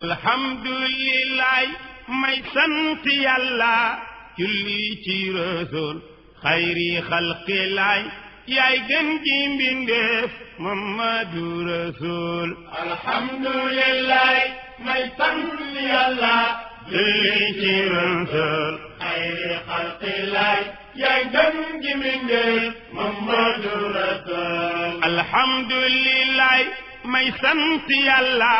alhamdulilah may sant yàlla julli ci rasul xayri xalqilaay yaay gën ji mbindeef Muhammadu rasul. alhamdulilah may sant yàlla julli ci rasul xayri xalqilaay yaay gën ji mbindeef Muhammadu rasul. alhamdulilah may sant yàlla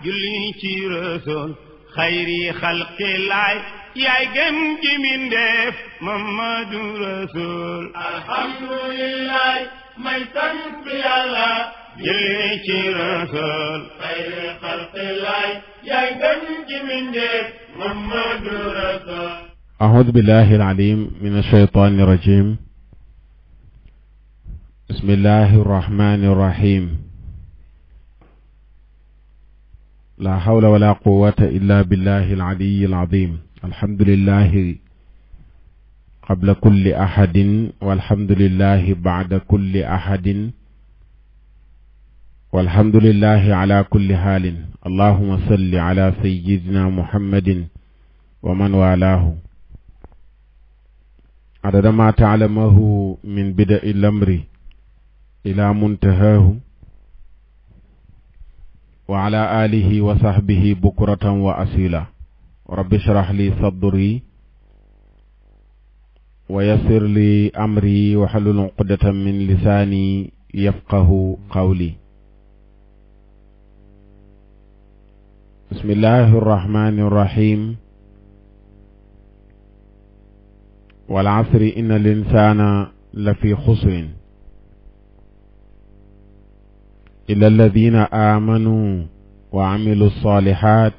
julli ci rasul xayri xalqilaay yaay gën ji mbindeef Muhammadu rasul. alhamdulilah may sant yàlla julli ci rasul xayri xalqilaay yaay gën ji mbindeef Muhammadu rasul. أعوذ بالله العليم من الشيطان الرجيم. بسم الله الرحمن الرحيم. لا حول ولا قوة إلا بالله العلي العظيم. الحمد لله قبل كل أحد والحمد لله بعد كل أحد والحمد لله على كل حال. اللهم صل على سيدنا محمد ومن والاه عدد ما تعلمه من بدء الأمر إلى منتهاه وعلى آله وصحبه بكرة وأصيلا. رب اشرح لي صدري ويسر لي أمري واحلل عقدة من لساني يفقه قولي. بسم الله الرحمن الرحيم. والعصر إن الإنسان لفي خسر إلا الذين آمنوا وعملوا الصالحات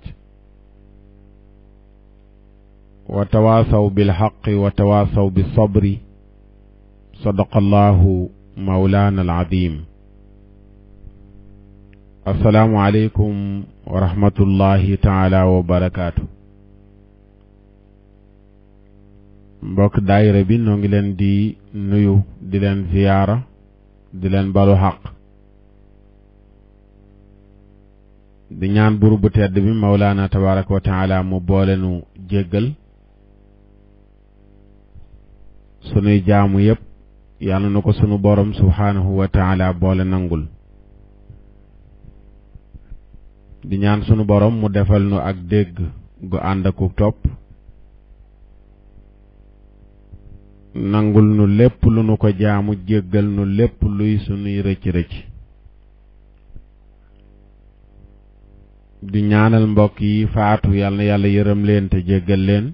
وتواصوا بالحق وتواصوا بالصبر. صدق الله مولانا العظيم. السلام عليكم ورحمة الله تعالى وبركاته. mbokk daayira bi noo ngi leen di nuyu di leen ziyaara di leen balu xaq di ñaan buur bu tedd bi mawlaana tabaraka wa taala mu boole nu jéggal sunuy jaamu yépp yàlla na ko sunu borom subhaanahu wa taala boole nangul di ñaan sunu borom mu defal nu ak dégg gu ànd ak topp nangul nu lépp lu nu ko jaamu jéggal nu lépp luy sunuy rëcc-rëcc di ñaanal mbokk yi faatu yàlla na yàlla yërëm leen te jéggal leen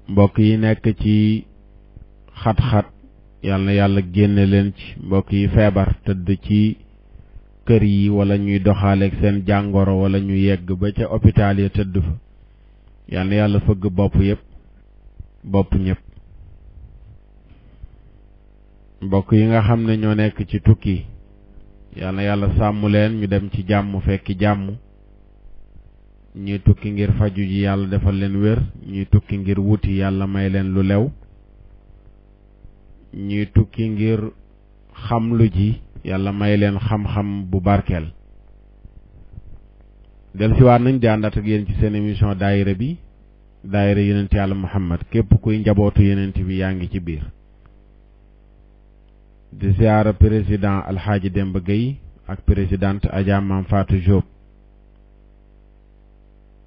mbokk yi nekk ci xat-xat yàlla na yàlla génne leen ci mbokk yi feebar tëdd ci kër yi wala ñuy doxaaleeg seen jàngoro wala ñu yegg ba ca hôpital ya tëdd fa yàlla na yàlla fëgg bopp ñëpp mbokk yi nga xam ne ñoo nekk ci tukki yàlla na yàlla sàmm leen ñu dem ci jàmm fekki jàmm ñuy tukki ngir faju ji yàlla defal leen wér ñuy tukki ngir wuti yàlla may leen lu lew ñuy tukki ngir xamlu ji yàlla may leen xam-xam bu barkeel. dellusiwaat nañ di àndaat ak yéen ci seen émission daayira bi daayira yonent yàlla Muhammad képp kuy njabootu yonent bi yaa ngi ci biir di ziyaara président Alxaaji Demba Gueye ak présidente Adja Mam Fatou Diop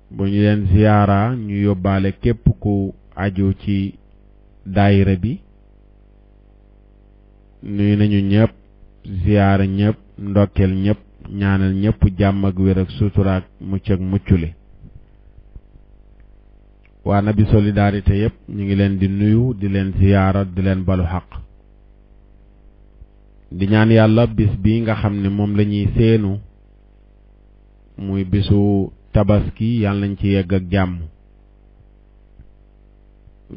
bu ñu leen ziyaara ñu yóbbaale képp ku aju ci daayira bi nuyu nañu ñëpp ziyaara ñëpp ndokkeel ñëpp ñaanal ñëpp jàmm ak wér ak sutura ak mucc ak muccule waa Nabi solidarité yëpp ñu ngi leen di nuyu di leen ziyaara di leen balu xaq di ñaan yàlla bis bi nga xam ne moom la ñuy séenu muy bisu tabaski yàlla nañ ci yegg ak jàmm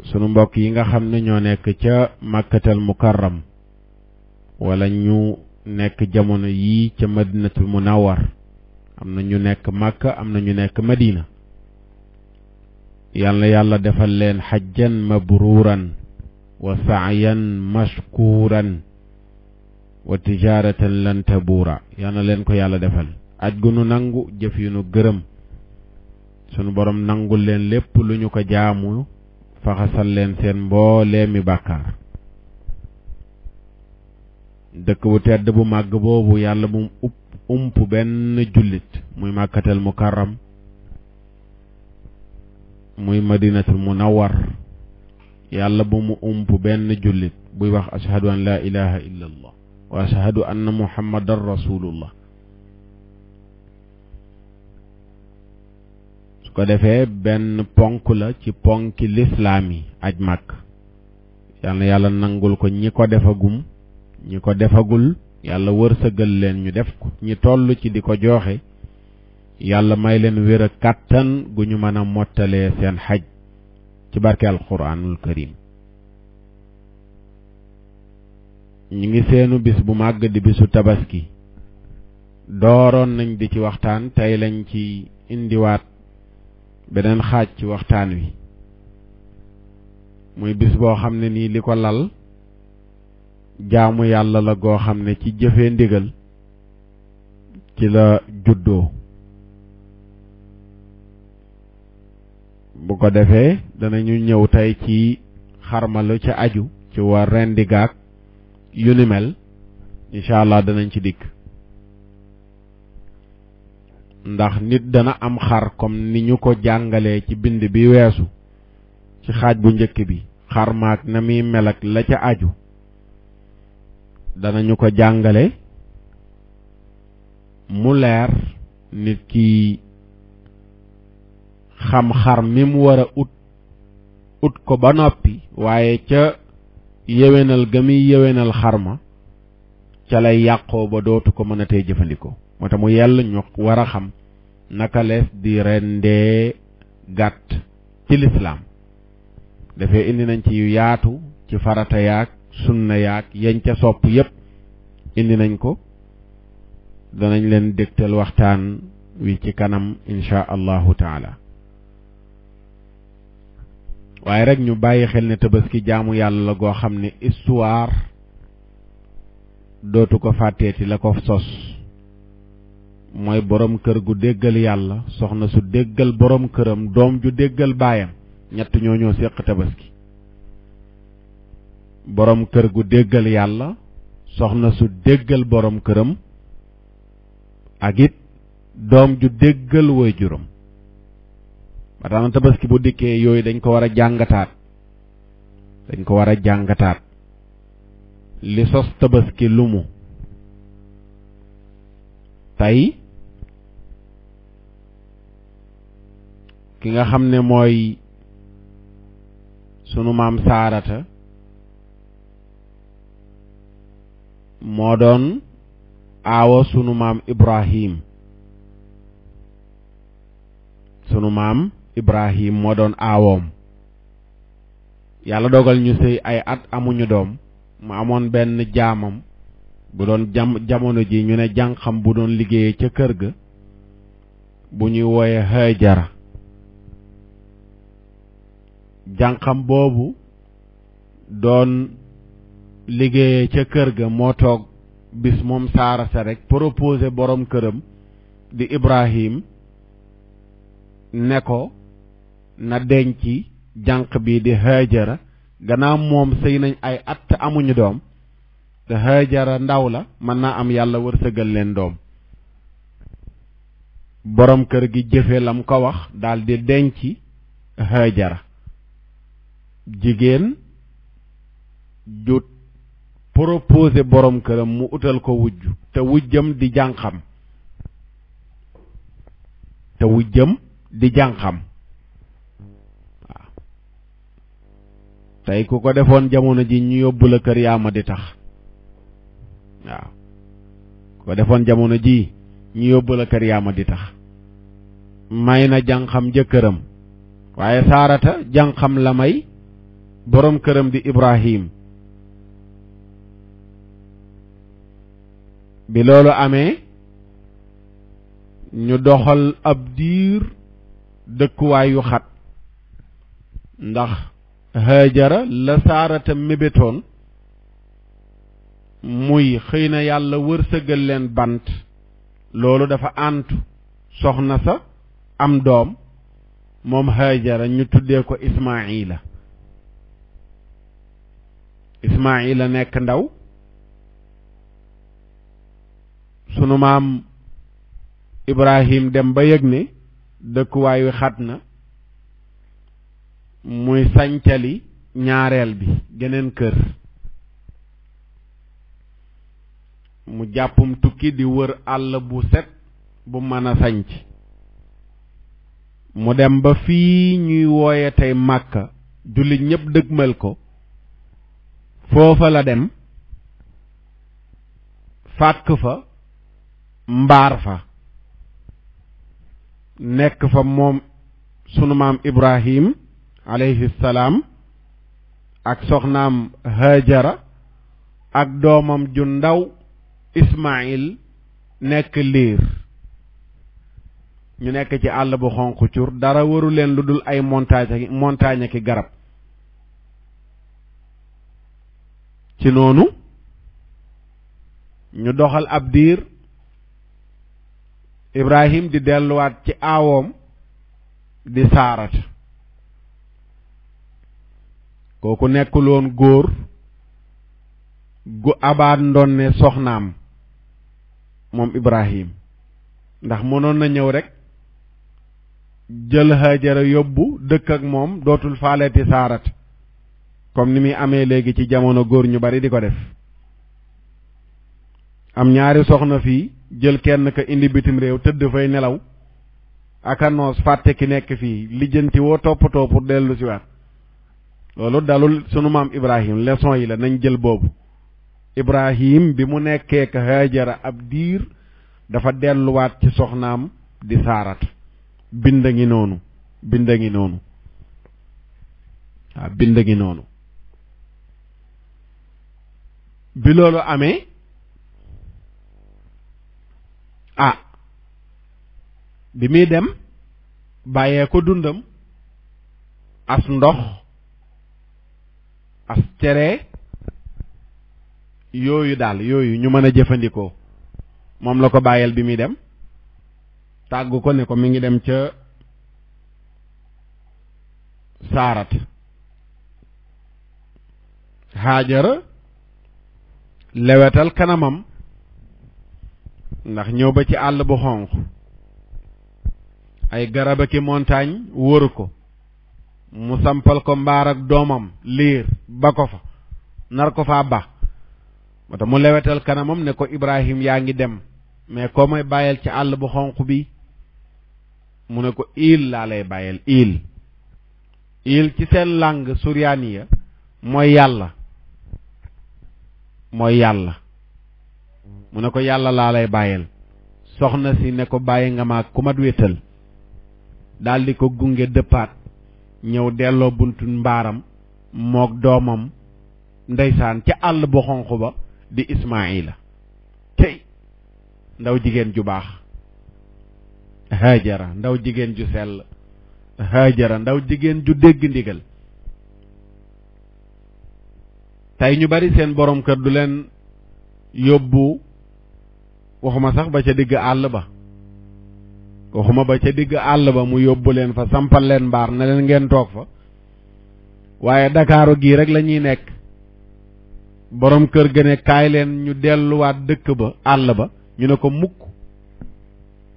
sunu mbokk yi nga xam ne ñoo nekk ca Makkatal Mukarram wala ñu nekk jamono yii ca Madinatul Munawwar am na ñu nekk Makka am na ñu nekk Madina yàlla yàlla defal leen xajjan mabruuran wa sa'yan mashkuuran wa tijaratan lan tabuura yal na leen ko yàlla defal aj gu nu nangu, jëf yu nu gërëm. sunu borom nangul leen lépp lu ñu ko jaamu, faxasal leen seen mbooleemi bàkkaar. dëkk bu tedd bu màgg boobu yàlla bu ump benn jullit, muy màkkatal mukarram, muy madinatul munawwar. yàlla bu mu ump benn jullit buy wax ashhadu an la ilaha illa allah wa ashhadu anna muhammadan rasulullah. su ko defee benn ponk la ci ponki lislaam yi aj màkk. yàlla nangul ko ñi ko defagum, ñi ko defagul yàlla wërsëgal leen ñu def ko, ñi toll ci di ko joxe yàlla may leen wér ak kàttan gu ñu mën a mottalee seen xaj ci barke alquranul karim. ñu ngi seenu bis bu màgg di bisu tabaski. dooroon nañ di ci waxtaan, tey lañ ci indiwaat beneen xaaj ci waxtaan wi. muy bis boo xam ne nii li ko lal jaamu yàlla la goo xam ne ci jëfee ndigal ci la juddoo. bu ko defee danañu ñëw tey ci xarmalu ca aju ci war rendi gaag yu ni mel, incha allah danañ ci dikk. ndax nit dana am xar comme ni ñu ko jàngalee ci bind bi weesu ci xaaj bu njëkk bi, xar maag na muy mel ak la ca aju danañu ko jàngale mu leer, nit ki xam xar mi mu war a ut ko ba noppi, waaye ca yewenal ga muy yewenal xar ma ca lay yàqoo ba dootu ko mën a tey jëfandikoo. moo tax mu yell ñu war a xam naka lees di rendee gàtt ci lislaam. dafay indi nañ ci yu yaatu ci farata yaag sunna yaag yañ ca sopp yépp indi nañ ko. danañ leen dégtal waxtaan wi ci kanam insha allahu taala. waaye rek ñu bàyyi xel ne tabaski jaamu yàlla la goo xam ne histoire dootu ko fàtteeti. la ko sos mooy borom kër gu déggal yàlla, soxna su déggal borom këram, doom ju déggal baayam. ñett ñoo séq tabaski. borom kër gu déggal yàlla, soxna su déggal borom këram, ak it doom ju déggal waajuram. ba tax na tabaski bu dikkee yooyu dañ ko war a jàngataat. li sos tabaski lu mu. tey ki nga xam ne mooy sunu maam Saarata moo doon aawa sunu maam Ibrahim. moo doon aawoom. yàlla dogal ñu sëy ay at amuñu doom. mu amoon benn jaamam bu doon jamono ji ñu ne jànqam bu doon liggéeyee ca kër ga bu ñuy wooye Hajara. jànqam boobu doon liggéeyee ca kër ga moo toog bis moom Saarata rek proposé borom këram di Ibrahim ne ko na denc jànq bi di Hajara, gannaaw moom sëy nañ ay at amuñu doom te Hajara ndaw la, mën naa am yàlla wërsëgal leen doom. borom kër gi jëfe lam ko wax, daal di denc Hajara. jigéen ju proposé borom këram mu utal ko wujj te wujjam di jànqam. waaw tey ku ko defoon jamono ji ñu yóbbu la kër yaama di tax. waaw ku ko defoon jamono ji ñu yóbbu la kër yaama di tax. may na jànqam jëkkëram, waaye Saarata jànqam la may borom këram di Ibrahim. bi loolu amee ñu doxal ab diir dëkkuwaay yu xat, ndax Hajara la Saarata mébétoon muy xëy na yàlla wërsëgal leen bant loolu dafa antu soxna sa am doom moom Haajara ñu tuddee ko Ismaayila nekk ndaw sunu maam Ibrahim dem ba yëg ne dëkkuwaay wi xat na muy sañcali ñaareel bi geneen kër mu jàppum tukki di wër àll bu set bu mën a sañc mu dem ba fii ñuy wooye tey Màkka jullit ñépp dëgmal ko foofa la dem fàkk fa mbaar fa nekk fa moom sunu maam Ibrahim alayhi salaam ak soxnaam Haajara ak doomam ju ndaw Ismaayil nekk liir ñu nekk ci àll bu xonq cur dara waru leen lu dul ay montagne ki garab ci noonu ñu doxal ab diir Ibrahim di delluwaat ci aawoom di Saarata kooku nekkuloon góor gu abandonné soxnaam moom Ibrahim ndax mënoon na ñëw rek jël Haajara yóbbu dëkk ak moom dootul faaleeti Saarata comme ni muy amee léegi ci jamono góor ñu bari di ko def am ñaari soxna fii jël kenn ka indi bitim réew tëdd fay nelaw aka noos fàtte ki nekk fii lijjanti woo toppatoo pour dellu si waat loolu dalul sunu maam Ibrahim leçon yi la nañ jël boobu Ibrahim bi mu nekkee ka Haajara ab diir dafa delluwaat ci soxnaam di Saarata bind ngi noonu waaw bind ngi noonu bi loolu amee bi muy dem bàyyee ko dundam as ndox as cere yooyu daal yooyu ñu mën a jëfandikoo moom la ko bàyyeel bi muy dem tàggu ko ne ko mi ngi dem ca Saarata Haajara lewetal kanamam ndax ñëw ba ci àll bu xonq ay garab aki montagne wóoru ko mu sampal ko mbaar ak doomam liir ba ko fa nar ko faa ba moo tax mu lewetal kanamam ne ko Ibrahim yaa ngi dem mais koo may bàyyeel ci àll bu xonq bi mu ne ko il laa lay bàyyeel il ci seen langue suryaaniya mooy yàlla mu ne ko yàlla laa lay bàyyeel soxna si ne ko bàyyi nga ma ku mat wétal daldi ko gunge dëppaat ñëw delloo buntu mbaaram mook doomam ndeysaan ca àll bu xonq ba di Ismaayila tey ndaw jigéen ju baax Haajara ndaw jigéen ju sell Haajara ndaw jigéen ju dégg ndigal tey ñu bari seen borom kër du leen yóbbu waxuma sax ba ca digg àll ba mu yóbbu leen fa sampal leen mbaar ne leen ngeen toog fa waaye Dakaaru gii rek la ñuy nekk borom kër ga ne kaay leen ñu delluwaat dëkk ba àll ba ñu ne ko mukk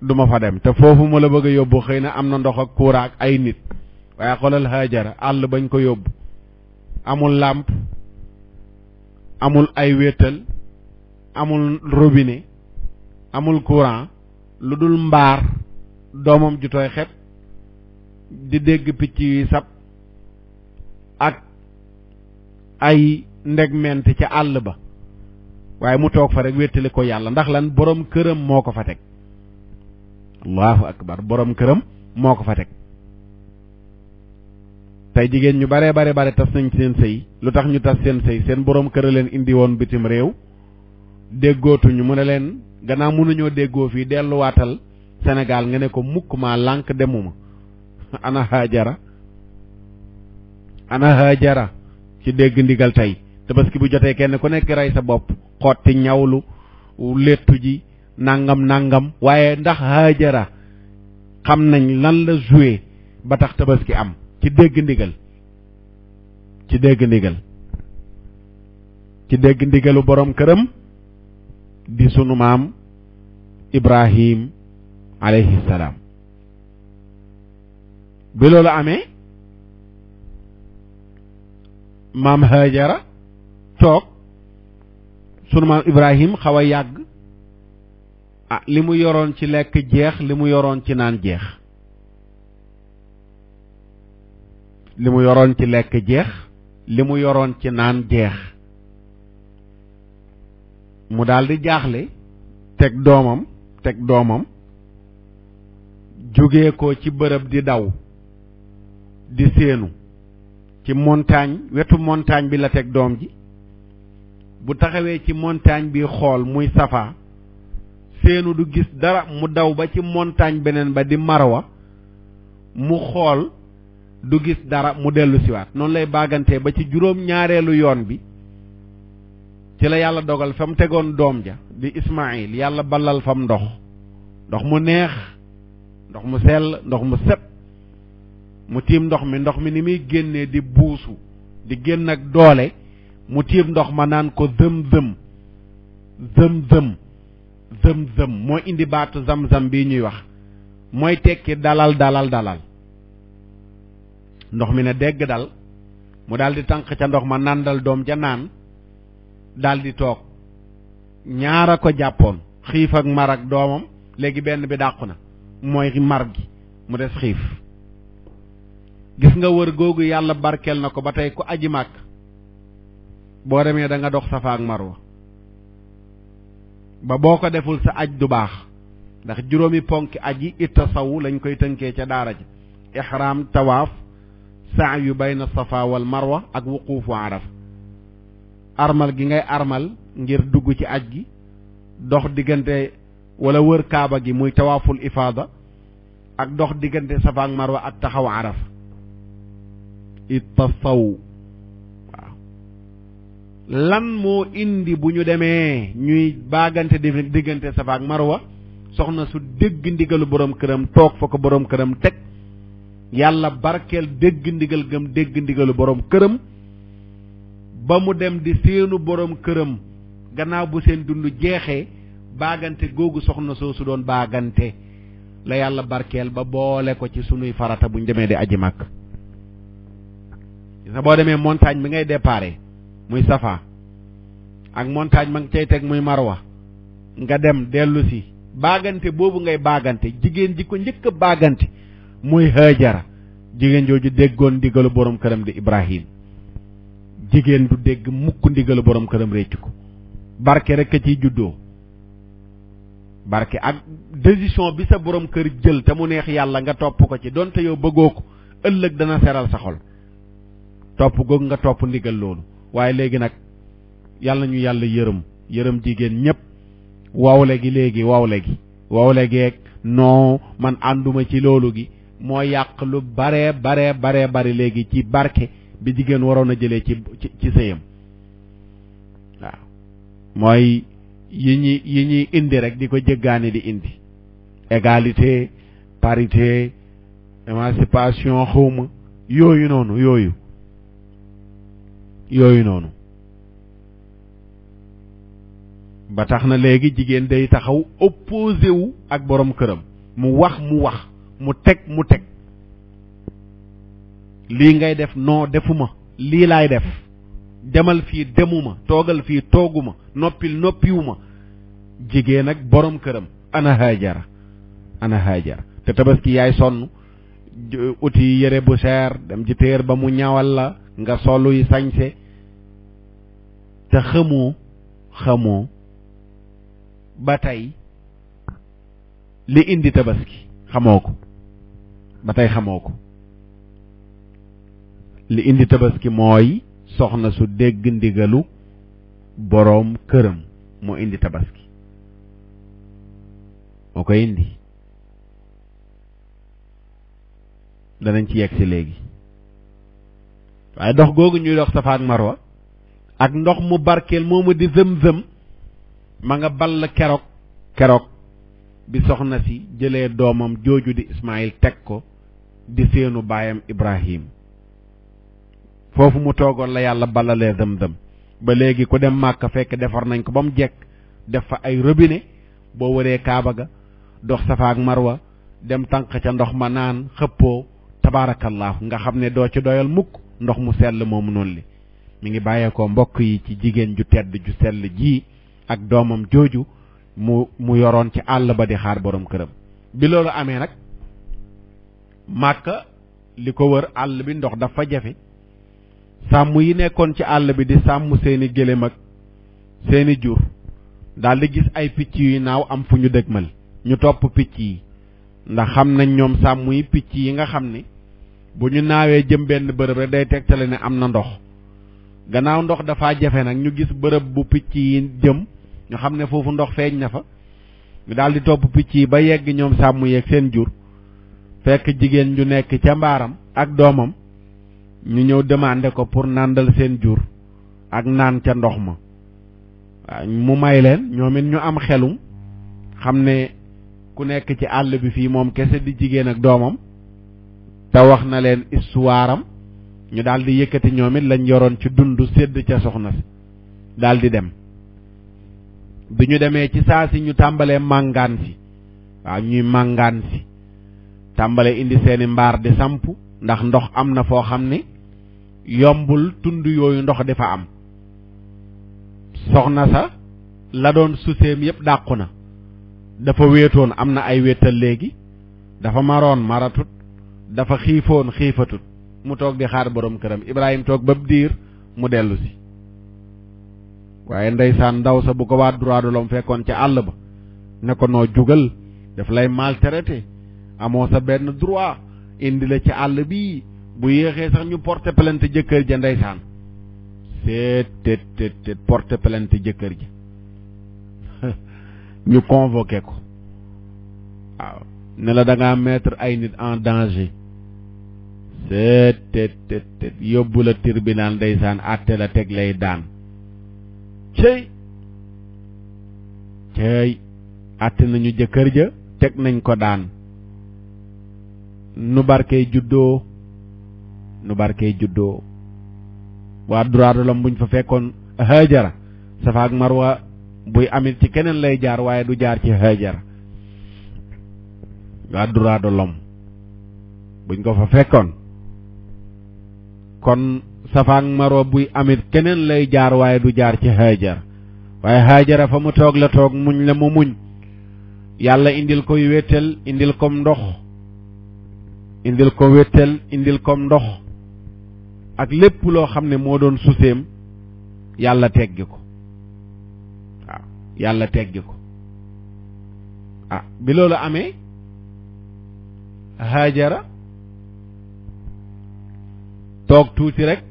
duma fa dem te foofu mu la bëgg a yóbbu xëy na am na ndox ak kuura ak ay nit waaye xoolal Haajara àll bañ ko yóbbu amul làmp amul ay wéetal amul robinet amul courant lu dul mbaar doomam ju tooy xet di dégg picc yi sab ak ay ndegment ca àll ba waaye mu toog fa rek wéttali ko yàlla ndax lan borom këram moo ko fa teg allahu akbar borom këram moo ko fa teg tey jigéen ñu bare tas nañ seen sëy lu tax ñu tas seen sëy seen borom kër leen indi woon bitim réew déggootuñu mu ne leen gannaaw mënuñoo déggoo fii delluwaatal Sénégal nga ne ko mukk maa lànk demuma ana Haajara ci dégg ndigal tey tabaski bu jotee kenn ku nekk rey sa bopp xotti ñawlu léttu ji nangam waaye ndax Haajara xam nañ lan la joué ba tax tabaski am ci dégg ndigal ci dégg ndigalu borom këram di sunu maam Ibrahim alayhi salaam. bi loolu amee maam Haajara toog sunu maam Ibrahim xaw a yàgg li mu yoroon ci lekk jeex li mu yoroon ci naan jeex li mu yoroon ci lekk jeex li mu yoroon ci naan jeex mu daldi jaaxle teg doomam jóge ko ci bërëb di daw di séenu ci montagne wetu montagne bi la teg doom ji bu taxawee ci montagne bi xool muy Safa séenu du gis dara mu daw ba ci montagne beneen ba di Marwa mu xool du gis dara mu dellu siwaat noonu lay baagantee ba ci juróom-ñaareelu yoon bi ci la yàlla dogal fa mu tegoon doom ja di Ismaïl yàlla ballal fam ndox mu neex ndox mu sell ndox mu set mu tiim ndox mi ni muy génnee di buusu di génn ak doole mu tiim ndox ma naan ko zëm-zëm moo indi baatu zam-zam bii ñuy wax mooy tekki dalal ndox mi ne dégg dal mu daldi tànq ca ndox ma nàndal doom ja naan daldi toog ñaara ko jàppoon xiif ak mar ak doomam léegi benn bi dàqu na mooy mar gi mu des xiif gis nga wër googu yàlla barkeel na ko ba tey ku aji màkk boo demee da nga dox Safa ak Marwa ba boo ko deful sa aj du baax ndax juróomi ponki aji ittasawu lañ koy tënkee ca daara ji ihram tawaaf sa'yu bayna Safa wal Marwa ak wuquufu Arafa armal gi ngay armal ngir dugg ci aj gi dox diggante wala wër kaaba gi muy tawaaful ifaada ak dox diggante Safa ak Marwa ak taxaw Arafa ittasaw waaw lan moo indi bu ñu demee ñuy baagante diggante Safa ak Marwa soxna su dégg ndigalu borom këram toog fa ko borom këram teg yàlla barkeel dégg ndigal gëm dégg ndigalu borom këram ba mu dem di seenu borom këram gannaaw bu seen dund jeexee baagante googu soxna soo su doon baagante la yàlla barkeel ba boole ko ci sunuy farata bu ñu demee di aji màkk sa boo demee montagne bi ngay déparé muy Safa ak montagne ma nga cay teg muy Marwa nga dem dellu si baagante boobu ngay baagante jigéen ji ko njëkk a baagante muy Haajara jigéen jooju déggoon ndigalu borom këram di Ibrahim jigéen du dégg mukk ndigalu borom këram réccu ko barke rek a ciy juddoo barke ak décision bi sa borom kër jël te mu neex yàlla nga topp ko ci donte yow bëggoo ko ëllëg dana seral sa xol topp googu nga topp ndigal loolu waaye léegi nag yàlla ñu yàlla yërëm jigéen ñépp wawle gi ak non man ànduma ci loolu gi moo yàq lu bare léegi ci barke bi jigéen waroon a jëlee ci sëyam waaw mooy yi ñuy indi rek di ko jéggaani di indi égalité parité émancipation xawma yooyu noonu ba tax na léegi jigéen day taxaw opposé wu ak borom këram mu wax mu teg lii ngay def non defuma lii laay def demal fii demuma toogal fii tooguma noppiwuma jigéen ak borom këram ana Haajara te tabaski yaay sonn uti yére bu cher dem ci téer ba mu ñawal la nga soluy sañse te xamoo ba tey li indi tabaski xamoo ko li indi tabaski mooy soxna su dégg ndigalu boroom këram moo indi tabaski moo koy indi danañ ci yegg si léegi waaye dox googu ñuy dox Safa ak Marwa ak ndox mu barkeel moomu di zëm-zëm ma nga ball keroog keroog bi soxna si jëlee doomam jooju di Ismaayil teg ko di seenu baayam Ibrahim foofu mu toogoon la yàlla balalee Zamzam ba léegi ku dem Màkka fekk defar nañ ko ba mu jekk def fa ay robinet boo wëree Kaaba ga dox Safa ak Marwa dem tànq ca ndox ma naan xëppoo tabaarakallaahu nga xam ne doo ci doyal mukk ndox mu sell moomu noonu li mi ngi bàyyeekoo mbokk yi ci jigéen ju tedd ju sell ji ak doomam jooju mu yoroon ci àll ba di xaar borom këram. bi loolu amee nag Màkka li ko wër àll bi ndox dafa jafe sàmm yi nekkoon ci àll bi di sàmm seeni gëléem ak seeni jur daal di gis ay picc yu naaw am fu ñu dëgmal ñu topp picc yi ndax xam nañ ñoom sàmm yi picc yi nga xam ne bu ñu naawee jëm benn bërëb rek day tegtale ne am na ndox gannaaw ndox dafa jafe nag ñu gis bërëb bu picc yi jëm ñu xam ne foofu ndox feeñ na fa ñu daal di topp picc yi ba yegg ñoom sàmm yeeg seen jur fekk jigéen ñu nekk ca mbaaram ak doomam ñu ñëw demandé ko pour nàndal seen jur ak naan ca ndox ma waaw mu may leen ñoom it ñu am xelum xam ne ku nekk ci àll bi fii moom kese di jigéen ak doomam te wax na leen histoire am ñu daal di yëkkati ñoom it lañ yoroon ci dund sédd ca soxna si daal di dem bi ñu demee ci saa si ñu tàmbalee màngaan si waaw ñuy màngaan si tàmbale indi seeni mbaar di samp ndax ndox am na foo xam ne yombul tund yooyu ndox di fa am soxna sa la doon suseem yépp dàqu na dafa wéetoon am na ay wéetal léegi dafa maroon maratut dafa xiifoon xiifatut mu toog di xaar borom këram Ibrahim toog ba diir mu dellu si waaye ndeysaan ndaw sa bu ko waa droit de l'homme fekkoon ca àll ba ne ko noo jugal daf lay maltraité amoo sa benn droit indi la ci àll bii bu yéexee sax ñu porter plainte jëkkër ja ndeysaan seet porter plainte jëkkër ja ñu convoqué ko waaw ne la da ngaa mettre ay nit en danger seet yóbbu la tribunal ndeysaan àtte la teg lay daan cey àtte nañu jëkkër ja teg nañ ko daan nu barkey juddoo waa droit de l'homme buñ fa fekkoon Hajara Safa ak Marwa buy amit ci keneen lay jaar waaye du jaar ci Hajara waa droit de l'homme buñ ko fa fekkoon kon Safa ak Marwa buy amit keneen lay jaar waaye du jaar ci Hajara waaye Hajara fa mu toog la toog muñ la mu muñ yàlla indil koy wéttal indil kom ndox indil ko wéttal indil kom ndox ak lépp loo xam ne moo doon suseem yàlla teggi ko waaw yàlla teggi ko bi loolu amee Hajara toog tuuti rek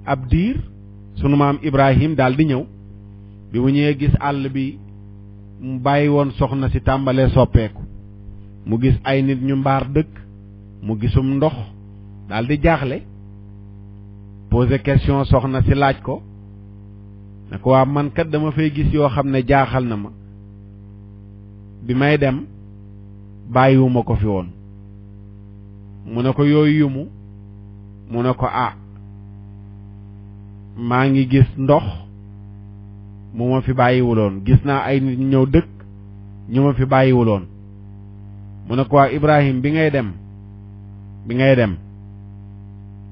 ab diir sunu maam Ibrahim daal di ñëw bi mu ñëwee gis àll bi mu bàyyi woon soxna si tàmbalee soppeeku mu gis ay nit ñu mbaar dëkk mu gisum ndox daal di jaaxle poser question soxna si laaj ko ne ko waa man kat dama fay gis yoo xam ne jaaxal na ma bi may dem bàyyiwuma ko fi woon mu ne ko yooyu yumu mu ne ko maa ngi gis ndox mu ma fi bàyyiwuloon gis naa ay nit ñu ñëw dëkk ñu ma fi bàyyiwuloon mu ne ko waa Ibrahim bi ngay dem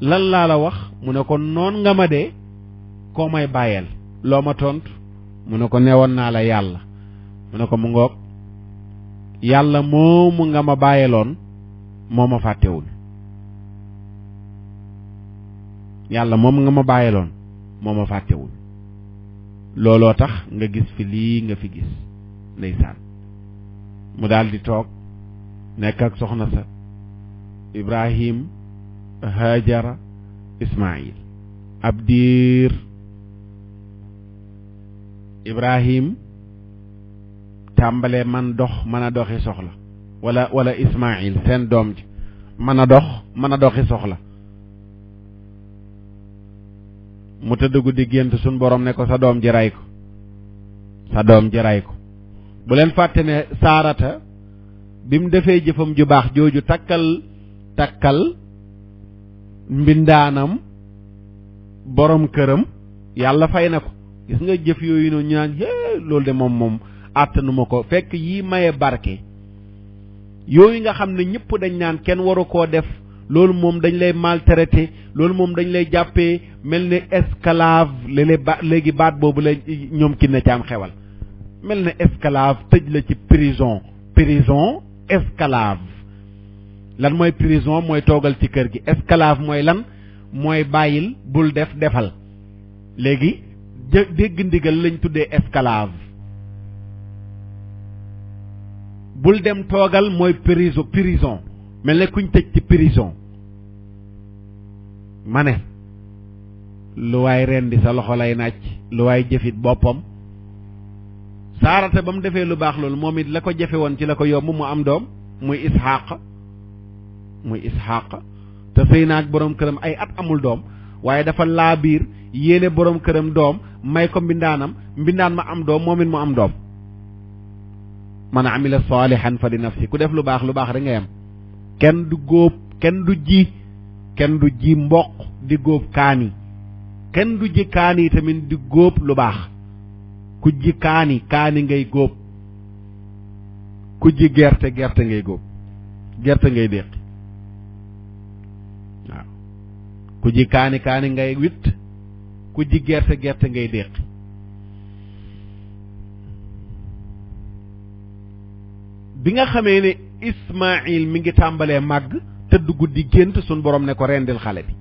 lan laa la wax mu ne ko noon nga ma dee koo may bàyyeel loo ma tontu mu ne ko newoon naa la yàlla mu ne ko mu ngoog yàlla moomu nga ma bàyyeeloon moo ma fàttewul yàlla moom nga ma bàyyeeloon moo ma fàttewul looloo tax nga gis fi lii nga fi gis ndeysaan mu daal di toog nekk ak soxna sa Ibrahim Hajara Ismaayil ab diir Ibrahim tàmbalee man dox mën a doxi soxla wala Ismaayil seen doom ji mën a doxi soxla mu tëdd guddi gént suñ borom ne ko sa doom ji ray ko bu leen fàtte ne saarata bi mu defee jëfam ju baax jooju takkal mbindaanam borom këram yàlla fay na ko. gis nga jëf yooyu noonu ñu naan loolu de moom àttanuma ko fekk yi maye barke yooyu nga xam ne ñëpp dañ naan kenn waru koo def loolu moom dañ lay maltraité loolu moom dañ lay jàppee mel ne esclave léegi baat boobu la ñoom ki na ci am xewal mel ne esclave tëj la ci prison esclave lan mooy prison mooy toogal ci kër gi esclave mooy lan mooy bàyyil bul defal léegi dégg ndigal lañ tuddee esclave bul dem toogal mooy prison mel ne kuñ tëj ci prison ma ne lu waay rendi sa loxo lay nàcc lu waay jëfit boppam saarata ba mu defee lu baax loolu moom it la ko jafe woon ci la ko yomb mu am doom muy isxaq te sëy naag boroom këram ay at amul doom waaye dafa laa biir yéene boroom këram doom may ko mbindaan ma am doom moom it mu am doom man amila salihan fa li nafsi ku def lu baax rek ngay am kenn du góob kenn du ji mboq di góob kaani kenn du ji kaani tamit di góob lu baax ku ji kaani ngay góob ku ji gerte ngay góob gerte ngay déqi waaw ku ji kaani ngay witt ku ji gerte ngay déqi bi nga xamee ne Ismaïl mi ngi tàmbalee màgg tëdd guddi gént suñ borom ne ko rendil xale bi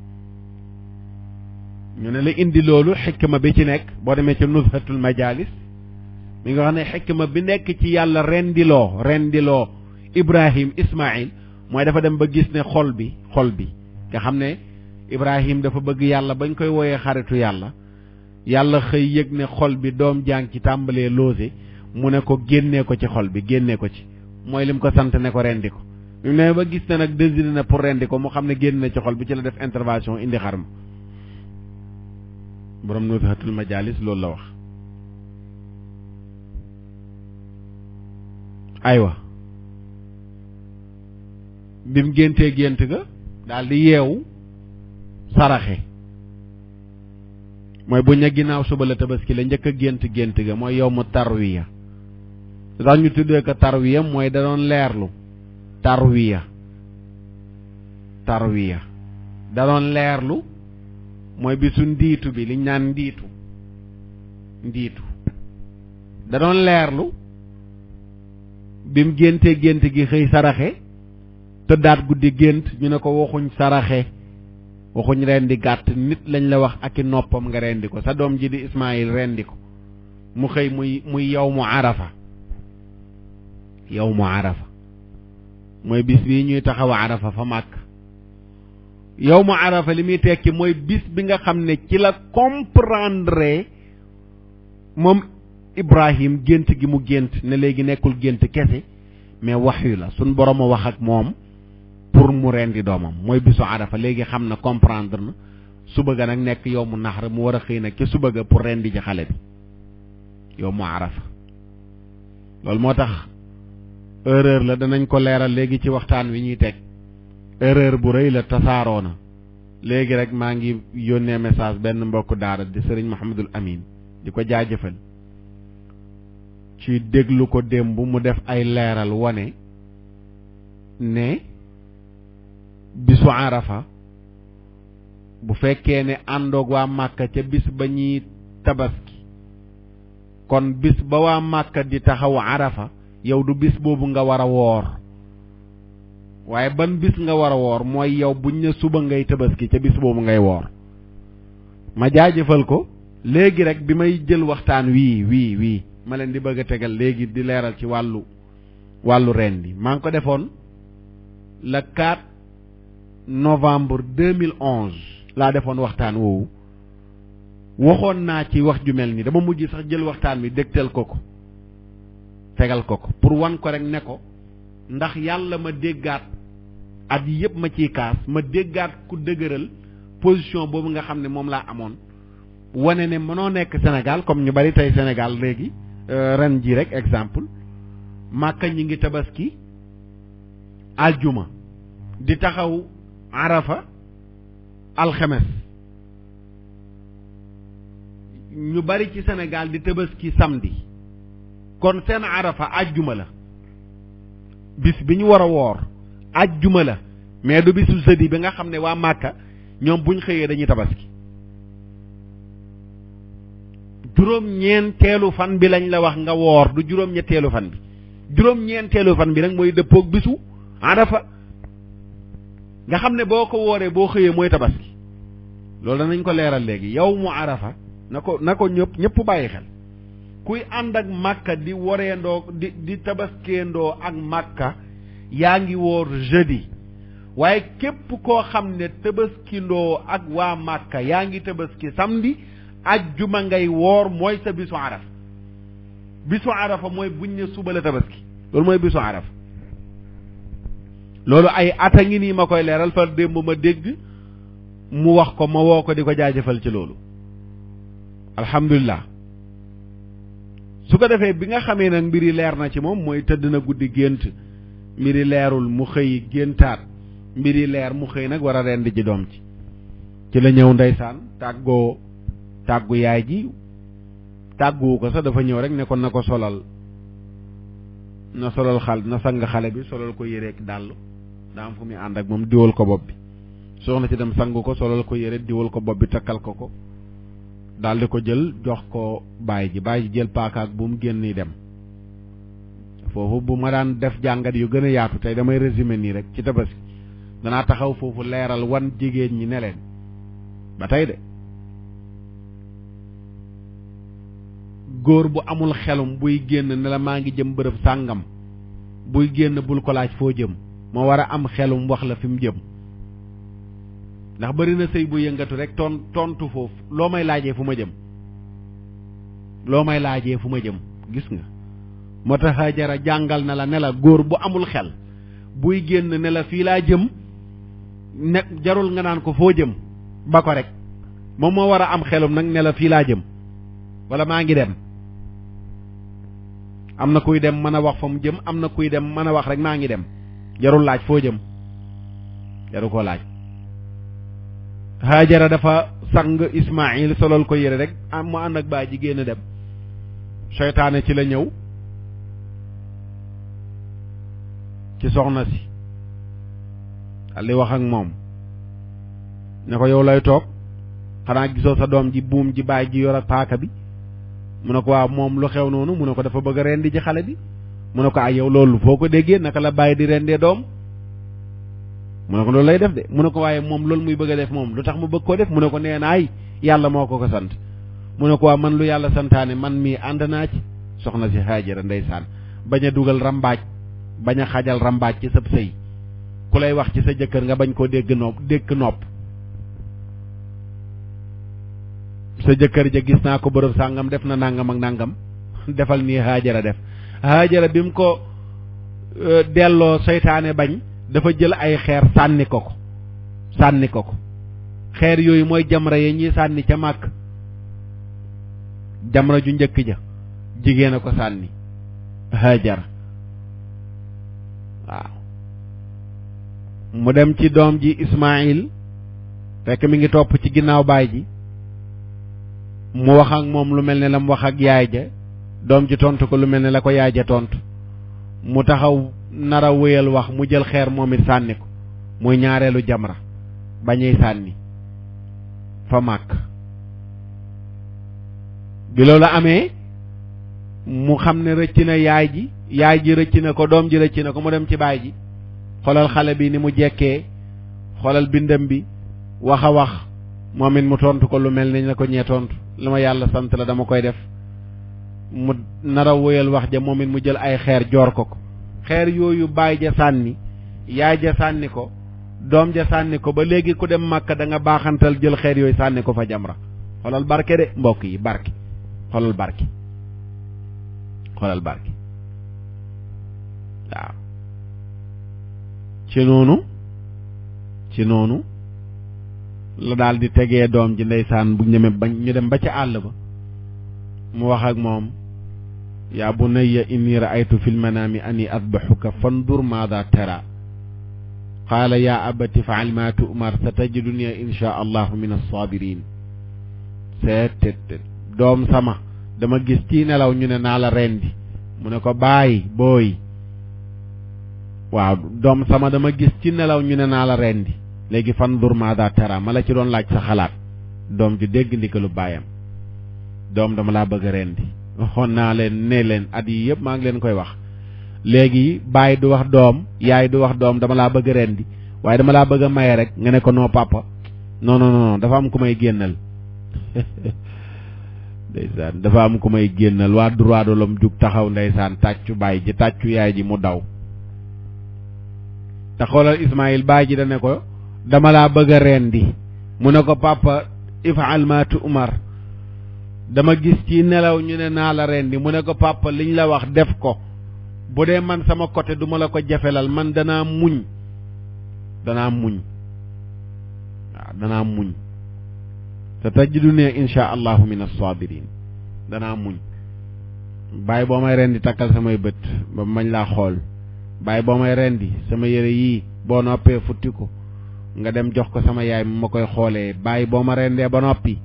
ñu ne la indi loolu xikma bi ci nekk boo demee ci nuzhatul majalis mi nga xam ne xikma bi nekk ci yàlla rendiloo Ibrahim Ismaïl mooy dafa dem ba gis ne xol bi nga xam ne Ibrahim dafa bëgg yàlla bañ koy wooyee xaritu yàlla xëy yëg ne xol bi doom jàng ci tàmbalee loose mu ne ko génnee ko ci xol bi génnee ko ci mooy lim ko sant ne ko rendi ko ñu ne ba gis ne nag désiré na pour rendi ko mu xam ne génn na ci xol bi ci la def intervention indi xarma borom nuzhatul majalis loolu la wax aywa bi mu géntee gént ga daal di yeewu saraxe mooy bu ña ginnaaw suba la tabaski la njëkk a gént ga mooy yow mu tarwiya dax ñu tuddee ko tarwiya mooy da doon leerlu tarwiya da doon leerlu mooy bisu ndiitu bi liñ naan ndiitu da doon leerlu bi mu géntee gént gi xëy saraxe tëddaat guddi gént ñu ne ko waxuñ saraxe waxuñ rendi gàtt nit lañ la wax ak i noppam nga rendi ko sa doom ji di Ismaïl rendi ko mu xëy muy yawmu arafa mooy bis bii ñuy taxaw arafa fa màkk yawmu arafa li muy tekki mooy bis bi nga xam ne ci la comprendre moom Ibrahim gént gi mu gént ne léegi nekkul gént kese mais waxyu la suñ borom a wax ak moom pour mu rendi doomam mooy bisu arafa léegi xam na comprendre na suba ga nag nekk yawmu naxar mu war a xëy nag ca suba ga pour rendi ji xale bi yawmu arafa loolu moo tax erreur la danañ ko leeral léegi ci waxtaan wi ñuy teg erreur bu rëy la tasaaroo na léegi rek maa ngi yónnee message benn mbokk daara di sëriñ Mouhamadul Amin di ko jaajëfal ci déglu ko démb mu def ay leeral wane ne bisu arafa bu fekkee ne àndoog waa Màkka ca bis ba ñuy tabaski kon bis ba waa Màkka di taxaw arafa yow du bis boobu nga war a woor waaye ban bis nga war a woor mooy yow buñ ne suba ngay tabaski ca bis boobu ngay woor ma jaajëfal ko léegi rek bi may jël waxtaan wii ma leen di bëgg a tegal léegi di leeral ci wàllu ren bi maa ngi ko defoon le 4 novembre 2011 laa defoon waxtaan woowu waxoon naa ci wax ju mel ni dama mujj sax jël waxtaan wi dégtal ko tegal ko pour wan ko rek ne ko ndax yàlla ma déggaat at yi yëpp ma ciy kaas ma déggaat ku dëgëral position boobu nga xam ne moom laa amoon wane ne mënoo nekk Sénégal comme ñu bari tey Sénégal léegi ren ji rek exemple Màkka ñi ngi tabaski aljuma di taxaw Arafa alxames ñu bari ci Sénégal di tabaski samedi kon seen Arafa ajjuma la bis bi ñu war a woor ajjuma la mais du bisu jeudi bi nga xam ne waa Màkka ñoom buñ xëyee dañuy tabaski juróom-ñeenteelu fan bi lañ la wax nga woor du juróom-ñetteelu fan bi juróom-ñeenteelu fan bi nag mooy dëppoog bisu Arafa nga xam ne boo ko wooree boo xëyee mooy tabaski loolu danañ ko leeral léegi yow mu Arafa na ko ñëpp bàyyi xel kuy ànd ak Màkka di woreendoo di tabaskeendoo ak Màkka yaa ngi woor jeudi waaye képp koo xam ne tabaskindoo ak waa Màkka yaa ngi tabaski samedi ajjuma ngay woor mooy sa bisu Arafa bisu Arafa mooy buñ ne suba la tabaski loolu mooy bisu Arafa loolu ay ata ngi nii ma koy leeral fa démb ma dégg mu wax ko ma woo ko di ko jaajëfal ci loolu alhamdulilah su ko defee bi nga xamee nag mbiri leer na ci moom mooy tëdd na guddi gént mbiri leerul mu xëy géntaat mbiri leer mu xëy nag war a rendi ji doom ci la ñëw ndeysaan tàggu yaay ji tàgguwu ko sax dafa ñëw rek ne ko na ko solal na sang xale bi solal ko yére ak dàll daa am fu muy ànd ak moom diwal ko bopp bi soxna si dem sang ko solal ko yére diwal ko bopp bi takkal ko daal di ko jël jox ko baay ji jël paaka ak bu mu génn dem foofu bu ma daan def jàngat yu gën a yaatu tey damay résumé nii rek ci tabaski danaa taxaw foofu leeral wan jigéen ñi ne leen ba tey de góor bu amul xelum buy génn ne la maa ngi jëm bërëb sàngam buy génn bul ko laaj foo jëm moo war a am xelum wax la fi mu jëm ndax bari na sëy bu yëngatu rek tontu foofu loo may laajee fu ma jëm gis nga moo tax Hajara jàngal na la ne la góor bu amul xel buy génn ne la fii laa jëm ne jarul nga naan ko foo jëm ba ko rek moom moo war a am xelum nag ne la fii laa jëm wala maa ngi dem am na kuy dem mën a wax fa mu jëm am na kuy dem mën a wax rek maa ngi dem jarul laaj foo jëm jaru koo laaj Hajara dafa sang Ismaïl solal ko yére rek am mu ànd ak baay ji génn dem seytaane ci la ñëw ci soxna si ali wax ak moom ne ko yow lay toog xanaa gisoo sa doom ji buum ji baay ji yor ak paaka bi mu ne ko waaw moom lu xew noonu mu ne ko dafa bëgg a rendi ji xale bi mu ne ko ay yow loolu foo ko déggee naka la bàyyi di rendee doom mu ne ko loolu lay def de mu ne ko waaye moom loolu muy bëgg a def moom lu tax mu bëgg koo def mu ne ko nee naay yàlla moo ko sant mu ne ko waaw man lu yàlla santaane man mii ànd naa ci soxna si Haajara ndeysaan bañ a dugal rambaaj bañ a xajal rambaaj ci sab sëy ku lay wax ci sa jëkkër nga bañ koo dégg nopp sa jëkkër ja gis naa ko bërëb sàngam def na nangam ak nangam defal nii Haajara def Haajara bi mu ko delloo seytaane bañ dafa jël ay xeer sànni ko xeer yooyu mooy jamra yi ñuy sànni ca màkk jamra ju njëkk ja jigéen a ko sànni Haajara waaw mu dem ci doom ji Ismaïl fekk mi ngi topp ci ginnaaw baay ji mu wax ak moom lu mel ne la mu wax ak yaay ja doom ji tontu ko lu mel ne la ko yaay ja tontu mu taxaw nar a wéyal wax mu jël xeer moom it sànni ko muy ñaareelu jamra bañuy sànni fa màkk bi loolu amee mu xam ne rëcc na yaay ji rëcc na ko doom ji rëcc na ko mu dem ci baay ji xoolal xale bi ni mu jekkee xoolal bindam bi wax a wax moom it mu tontu ko lu mel ni la ko ñee tontu lu ma yàlla sant la dama koy def mu nar a wéyal wax ja moom it mu jël ay xeer joor ko xeer yooyu baay ja sànni yaay ja sànni ko doom ja sànni ko ba léegi ku dem Màkka da nga baaxantal jël xeer yooyu sànni ko fa jamra xoolal barke de mbokk yi barke xoolal barke waaw ci noonu la daal di tegee doom ji ndeysaan bu ñu dem ba ca àll ba mu wax ak moom yaa bunayya inni ra'aytu fil manaami anni adbahuka fandur maada tara qaala yaa abati fa'al maa tu'mar satajiduni inshaa allahu min as-saabiriin seet doom sama dama gis ci nelaw ñu ne naa la rendi mu ne ko bàyyi booy waaw doom sama dama gis ci nelaw ñu ne naa la rendi léegi fandur maada tara ma la ci doon laaj sa xalaat doom ji dégg ndigalu baayam doom dama laa bëgg a rendi waxoon naa leen ne leen at yi yëpp maa ngi leen koy wax léegi baay du wax doom yaay du wax doom dama laa bëgg a rendi waaye dama laa bëgg a maye rek nga ne ko non papa non dafa am ku may génnal ndeysaan dafa am ku may génnal waa droit de l'homme jug taxaw ndeysaan tàccu baay ji tàccu yaay ji mu daw te xoolal Ismaïl baay ji da ne ko dama laa bëgg a rendi mu ne ko papa if'al ma tu'mar dama gis ci nelaw ñu ne naa la rendi mu ne ko papa liñ la wax def ko bu dee man sama côté duma la ko jafelal man danaa muñ waaw danaa muñ te tajiduni insha allahu min as-sabirin danaa muñ bàyyi boo may rendi takkal samay bët ba mañ laa xool bàyyi boo may rendi sama yére yii boo noppee futti ko nga dem jox ko sama yaay ma koy xoolee bàyyi boo ma rendee ba noppi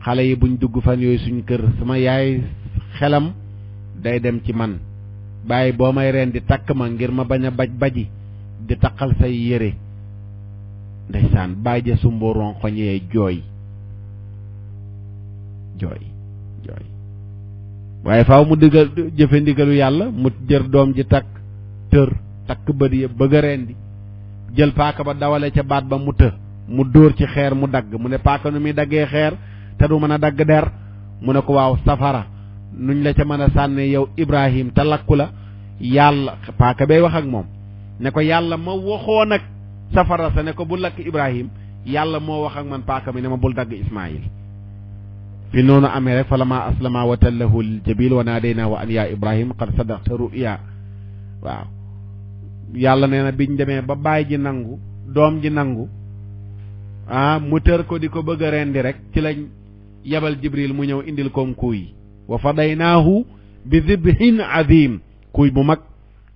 xale yi buñ dugg fan yooyu suñ kër sama yaay xelam day dem ci man bàyyi boo may rendi takk ma ngir ma bañ a baji di takkal say yére ndeysaan bàyyi ja sumbo ronkoñee jooy waaye faaw mu digal jëfe ndigalu yàlla mu jër doom ji takk bët yëpp bëgg a rendi jël paaka ba dawale ca baat ba mu mu dóor ci xeer mu dagg mu ne paaka nu muy daggee xeer te du mën a dagg der mu ne ko waaw safara nuñ la ca mën a sànne yow Ibrahim te lakku la yàlla paaka bay wax ak moom ne ko yàlla ma waxoon ak safara sa ne ko bu lakk Ibrahim yàlla moo wax ak man paaka mi ne ma bul dagg Ismaïl fi noonu amee rek fa lama aslama wa tallahu lil jabil wa naadaynaahu an yaa Ibrahim qad sadaqta ru'ya waaw yàlla nee na biñ demee ba baay ji nangu doom ji nangu mu tër ko di ko bëgg a rendi rek ci lañ yebal Jibril mu ñëw indil koom kuuy wa fadaynaahu bi dibhin azim kuuy bu mag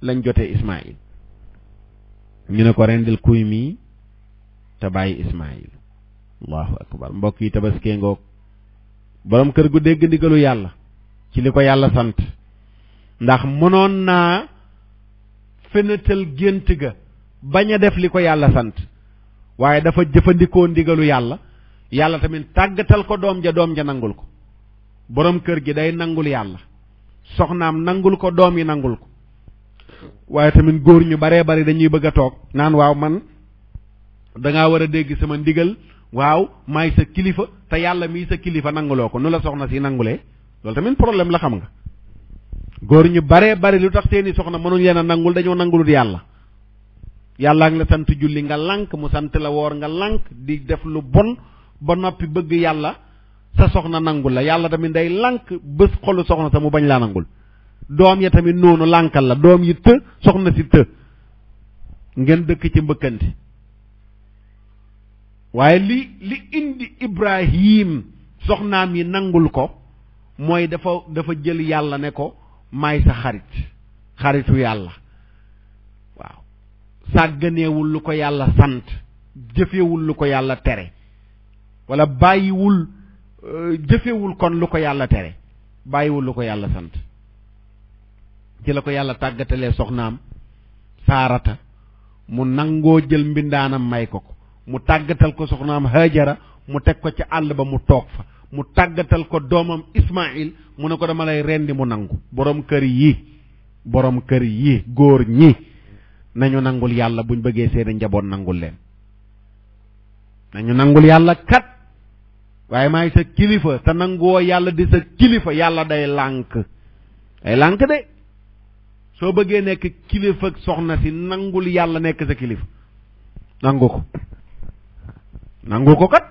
lañ jotee Ismaïl ñu ne ko rendil kuuy mii te bàyyi Ismaïl allahu akbar mbokk yi tabaskee ngoog borom kër gu dégg ndigalu yàlla ci li ko yàlla sant ndax mënoon naa fenatal gént ga bañ a def li ko yàlla sant waaye dafa jëfandikoo ndigalu yàlla yàlla tamit tàggatal ko doom ja nangul ko borom kër gi day nangul yàlla soxnaam nangul ko doom yi nangul ko waaye tamit góor ñu baree bari dañuy bëgg a toog naan waaw man dangaa war a dégg sama ndigal waaw maay sa kilifa te yàlla mii sa kilifa nanguloo ko nu la soxna si nangulee loolu tamit problème la xam nga góor ñu baree bari lu tax seeni soxna mënuñ leen a nangul dañoo nangulut yàlla yàlla ngi la sant julli nga lànk mu sant la woor nga lànk di def lu bon ba noppi bëgg yàlla sa soxna nangul la yàlla tamit day lànk bés xolu soxna sa mu bañ laa nangul doom ya tamit noonu lànkal la doom yi soxna si ngeen dëkk ci mbëkkanti waaye li indi Ibrahim soxnaam yi nangul ko mooy dafa jël yàlla ne ko maay sa xaritu yàlla waaw sàgganeewul lu ko yàlla sant jëfewul lu ko yàlla tere wala bàyyiwul jëfewul kon lu ko yàlla tere bàyyiwul lu ko yàlla sant ci la ko yàlla tàggatalee soxnaam Saarata mu nangoo jël mbindaanam may ko mu tàggatal ko soxnaam Hajara mu teg ko ci àll ba mu toog fa mu tàggatal ko doomam Ismaïl mu ne ko dama lay rendi mu nangu borom kër yi góor ñi nañu nangul yàlla buñ bëggee seeni njaboot nangul leen nañu nangul yàlla kat waaye maay sa kilifa te nanguwoo yàlla di sa kilifa yàlla day lànk de soo bëggee nekk kilifa soxna si nangul yàlla nekk sa kilifa nangu ko kat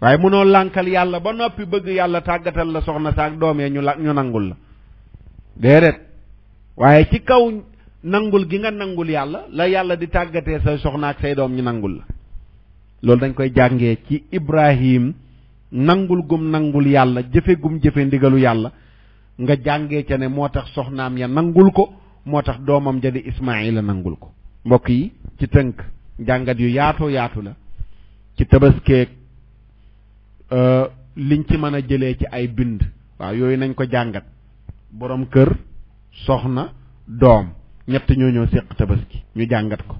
waaye mënoo lànkal yàlla ba noppi bëgg yàlla tàggatal la soxna saak doomee ñu nangul la déedéet waaye ci kaw nangul gi nga nangul yàlla la yàlla di tàggatee say soxna ak say doom ñu nangul la loolu dañ koy jàngee ci Ibrahim nangul gum nangul yàlla jëfe gum jëfe ndigalu yàlla nga jàngee ca ne moo tax soxnaam ya nangul ko moo tax doomam ja di Ismaayila nangul ko. mbokk yi ci tënk jàngat yu yaatoo yaatu la ci tabaskeeg liñ ci mën a jëlee ci ay bind waaw yooyu nañ ko jàngat borom kër soxna doom ñett ñoo séq tabaski ñu jàngat ko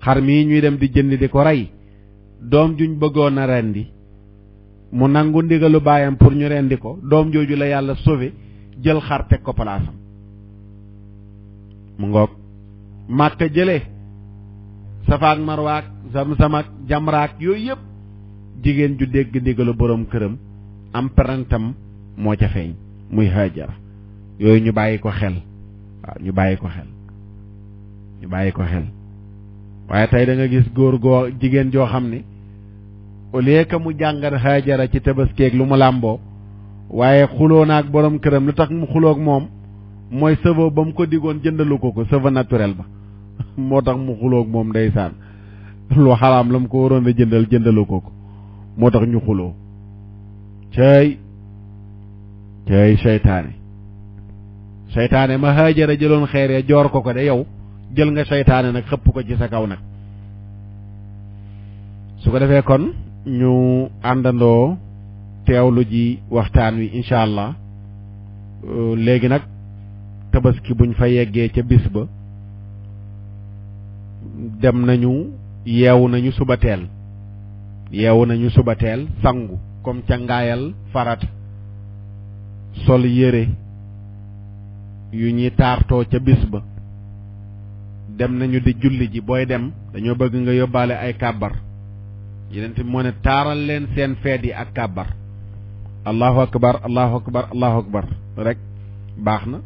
xar mii ñuy dem di jënd di ko rey doom juñ bëggoon a rendi mu nangu ndigalu baayam pour ñu rendi ko doom jooju la yàlla sauvé jël xar teg ko palaasam mu ngoog Màkka jëlee safaak marwaak zamzamak jamraak yooyu yëpp jigéen ju dégg ndigalu borom këram am parentam moo ca feeñ muy Haajara yooyu ñu bàyyi ko xel waaw ñu bàyyi ko xel waaye tey da nga gis góor goo jigéen joo xam ne au lieu que mu jàngat Haajara ci tabaskeeg lu mu làmboo waaye xuloo naag borom këram lu tax mu xuloog moom mooy cheveux ba mu ko digoon jëndalu ko cheveux naturel ba moo tax mu xuloog moom ndeysaan lu xaraam la mu ko waroon a jëndalu ko moo tax ñu xuloo cey seytaane ma Haajara jëloon xeer ya joor ko de yow jël nga seytaane nag xëpp ko ci sa kaw nag. su ko defee kon ñu àndandoo teewlu ji waxtaan wi incha allah léegi nag tabaski buñ fa yeggee ca bis ba dem nañu yeewu nañu suba teel sangu comme ca ngaayal farata sol yére yu ñuy taartoo ca bis ba dem nañu di julli ji booy dem dañoo bëgg nga yóbbaale ay kàbbar yeneen moo ne taaral leen seen feet yi ak kàbbar allahu akbar allahu akbar allahu akbar rek baax na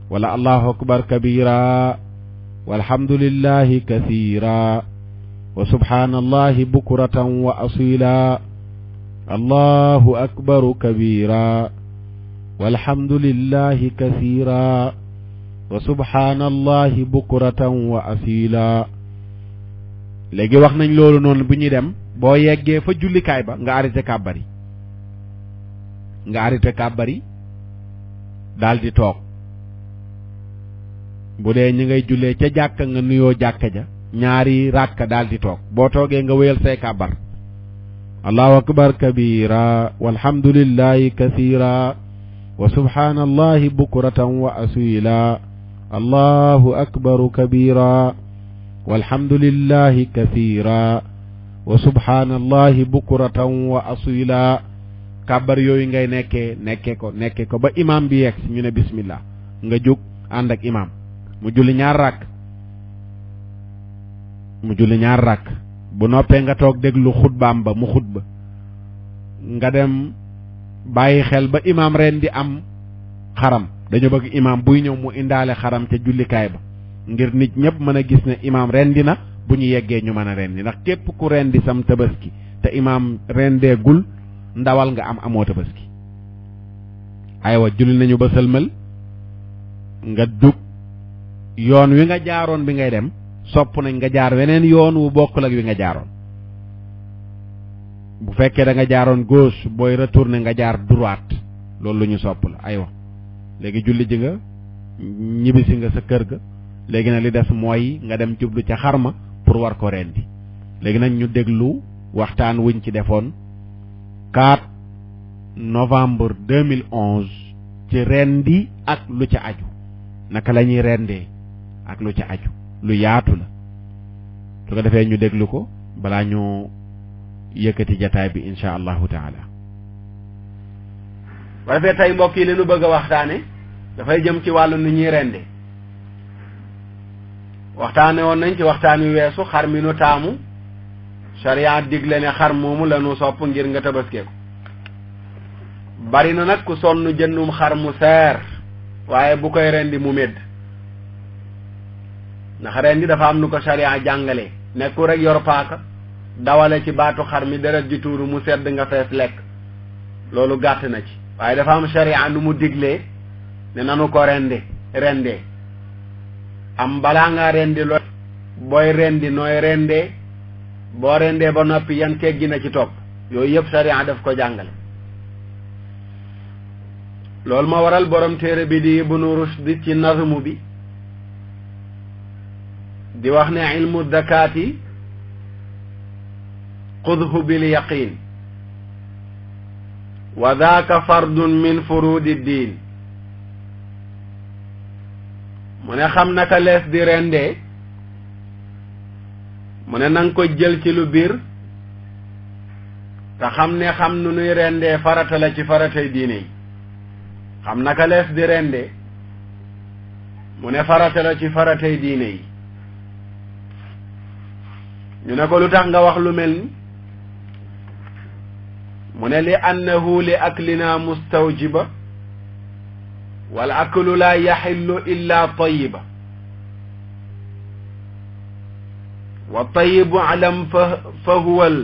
wala allahu akbar kabira walhamdulillahi kathira wa subhanallahi bukratan wa asila allahu akbaru kabira walhamdulillahi kathira wa subhanallahi bukratan wa asila léegi wax nañ loolu noonu bu ñuy dem boo yeggee fa jullikaay ba nga arrêté kàbbar yi daal di toog bu dee ñi ngay jullee ca jàkka nga nuyoo jàkka ja ñaari ràkka daal di toog boo toogee nga wéyal say kàbbar allahu akbar kabira walhamdulillahi kathira wa subhanallahi bukratan wa asila allahu akbaru kabira walhamdulillahi kathira wa subhanallahi bukratan wa asila kàbbar yooyu ngay nekkee ko ba imam bi yegg ñu ne bismillah nga jóg ànd ak imam mu julli ñaar rakk bu noppee nga toog déglu xutbaam ba mu xutba nga dem bàyyi xel ba imam ren di am xaram dañu bëgg imam buy ñëw mu indaale xaram ca jullikaay ba ngir nit ñëpp mën a gis ne imam rendi na bu ñu yeggee ñu mën a rendi ndax képp ku rendi sam tabaski te imam rendeegul ndawal nga amoo tabaski aywa julli nañu ba sëlmal nga dug yoon wi nga jaaroon bi ngay dem sopp nañ nga jaar weneen yoon wu bokkul ak wi nga jaaroon bu fekkee da nga jaaroon gauche booy retourner nga jaar droite loolu lu ñu sopp la aywa léegi julli ji nga ñibbisi nga sa kër ga léegi nag li des mooy nga dem jublu ca xarma pour war ko rendi léegi nag ñu déglu waxtaan wuñ ci defoon 4 novembre 2011 ci rendi ak lu ca aju naka la ñuy rendee ak lu ca aju lu yaatu la su ko defee ñu déglu ko balaa ñu yëkkati jataay bi insha allahu taala. bu defee tey mbokk yi li nu bëgg a waxtaane dafay jëm ci wàllu nu ñuy rende waxtaane woon nañ ci waxtaan wi weesu xar mi nu taamu sharia digle ne xar moomu la nu sopp ngir nga tabaskee ko bari na nag ku sonn jëndum xar mu seer waaye bu koy rendi mu médd ndax rendi dafa am nu ko sharia jàngale nekku rek yor paaka dawale ci baatu xar mi deret ji tuuru mu sedd nga fees lekk loolu gàtt na ci waaye dafa am sharia nu mu diglee ne nanu ko rendee am balaa ngaa rendi loo booy rendi nooy rendee boo rendee ba noppi yan teggi na ci topp yooyu yëpp sharia daf ko jàngale loolu ma waral borom téere bi di Ibnu Rushd ci nazmu bi di wax ne ilmu zakaati xudhu bil yaqin wa daaka fardun min furudi diin mu ne xam naka lees di rendee mu ne nanga ko jël ci lu biir te xam ne xam nu nuy rendee farata la ci faratay diine yi xam naka lees di rendee mu ne farata la ci faratay diine yi ñu ne ko lu tax nga wax lu mel ni mu ne li annahu li aklina mustawjiba wal aklu la yaxillu illa tayiba wa tayibu alam fa huwa al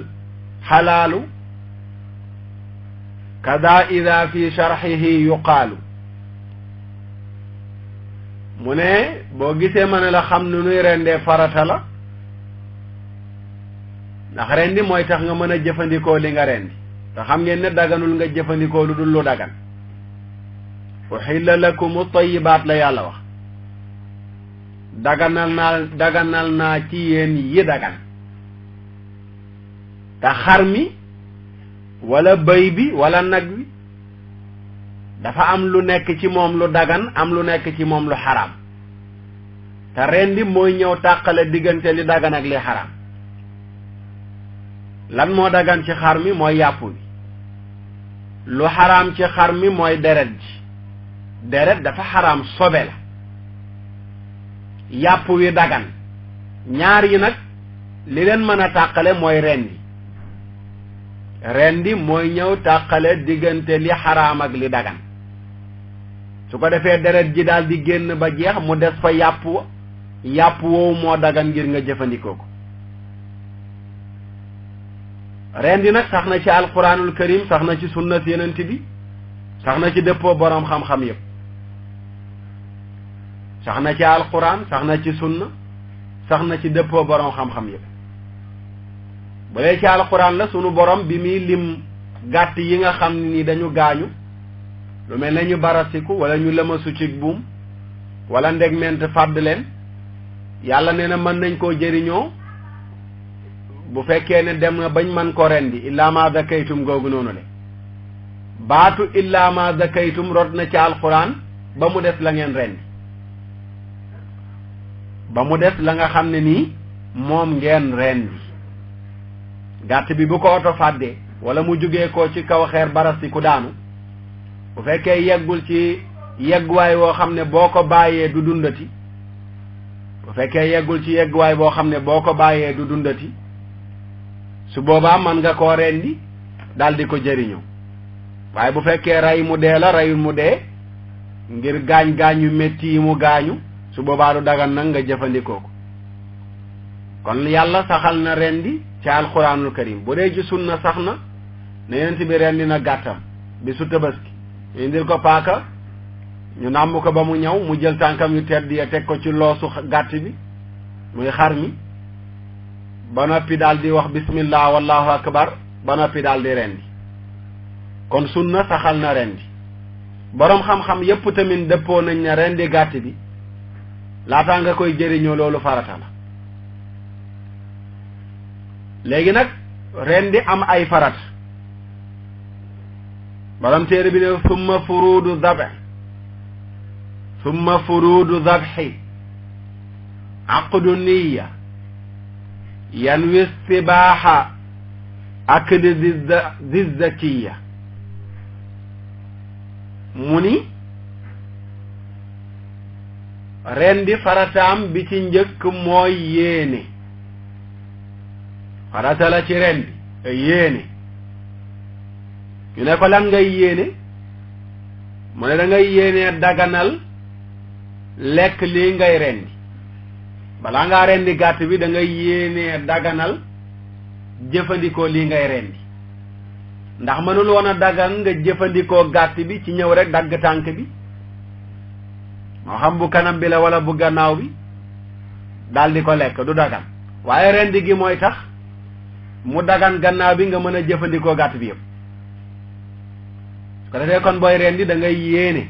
xalaalu kada ida fi sharxihi yuqaalu mu ne boo gisee ma ne la xam nu nuy rendee farata la ndax rendi mooy tax nga mën a jëfandikoo li nga rendi te xam ngeen ne daganul nga jëfandikoo lu dul lu dagan uxilla lakumu tayibaat la yàlla wax daganal naa ci yéen yi dagan te xar mi wala bëy bi wala nag wi dafa am lu nekk ci moom lu dagan am lu nekk ci moom lu xaraam te rendi mooy ñëw tàqale diggante li dagan ak li xaraam lan moo dagan ci xar mi mooy yàpp wi lu xaraam ci xar mi mooy deret ji deret dafa xaraam sobe la yàpp wi dagan ñaar yi nag li leen mën a tàqale mooy rendi mooy ñëw tàqale diggante li xaraam ak li dagan su ko defee deret ji daal di génn ba jeex mu des fa yàpp woowu moo dagan ngir nga jëfandikoo ko rendi nag sax na ci alquranul karim sax na ci sunna si yenent bi sax na ci dëppoo boroom xam-xam yépp sax na ci alquran sax na ci sunna sax na ci dëppoo boroom xam-xam yépp bu dee ci alquran la sunu borom bi muy lim gàtt yi nga xam ni dañu gaañu lu mel ne ñu barasiku wala ñu lëmasu ci buum wala ndegment fàdd leen yàlla nee na mën nañ koo jëriñoo bu fekkee ne dem na bañ man ko rendi illaa ma zakaytum googu noonu le baatu illaa ma zakaytum rot na ci alquran ba mu des la ngeen rendi ba mu des la nga xam ne nii moom ngeen rendi gàtt bi bu ko oto fàddee wala mu jugee ko ci kaw xeer barasi ku daanu bu fekkee yeggul ci yegguwaay woo xam ne boo ko bàyyee du dundati bu fekkee yeggul ci yegguwaay boo xam ne boo ko bàyyee du dundati su boobaa mën nga koo rendi daal di ko jëriñoo waaye bu fekkee rey mu dee la reyul mu dee ngir gaañ-gaañ yu métti yi mu gaañu su boobaa du dagan nag nga jëfandikoo ko kon yàlla saxal na rendi ci alquranul karim bu dee ci sunna sax na ne yonent bi rendi na gàttam bi su tabaski ñu indil ko paaka ñu nàmb ko ba mu ñëw mu jël tànkam yu tedd ya teg ko ci loosu gàtt bi muy xar mi ba noppi daal di wax bismillah wallahu akbar ba noppi daal di rendi kon sunna saxal na rendi boroom xam-xam yépp tamit dëppoo nañ ne rendi gàtt bi laataa nga koy jëriñoo loolu farata la léegi nag rendi am ay farat borom téere bi ne summa furuudu dabxi aqdu niya yanwi istibaaxa akdi zizzakiya mu ni rendi farataam bi ci njëkk mooy yéene farata la ci rendi yéene ñu ne ko lan ngay yéene mu ne da ngay yéene daganal lekk lii ngay rendi balaa ngaa rendi gàtt bi da ngay yéene daganal jëfandikoo lii ngay rendi ndax mënul woon a dagan nga jëfandikoo gàtt bi ci ñëw rek dagg tànk bi moo xam bu kanam bi la wala bu gannaaw bi daal di ko lekk du dagan waaye rendi gi mooy tax mu dagan gannaaw bi nga mën a jëfandikoo gàtt bi yëpp ko defee kon booy rendi da ngay yéene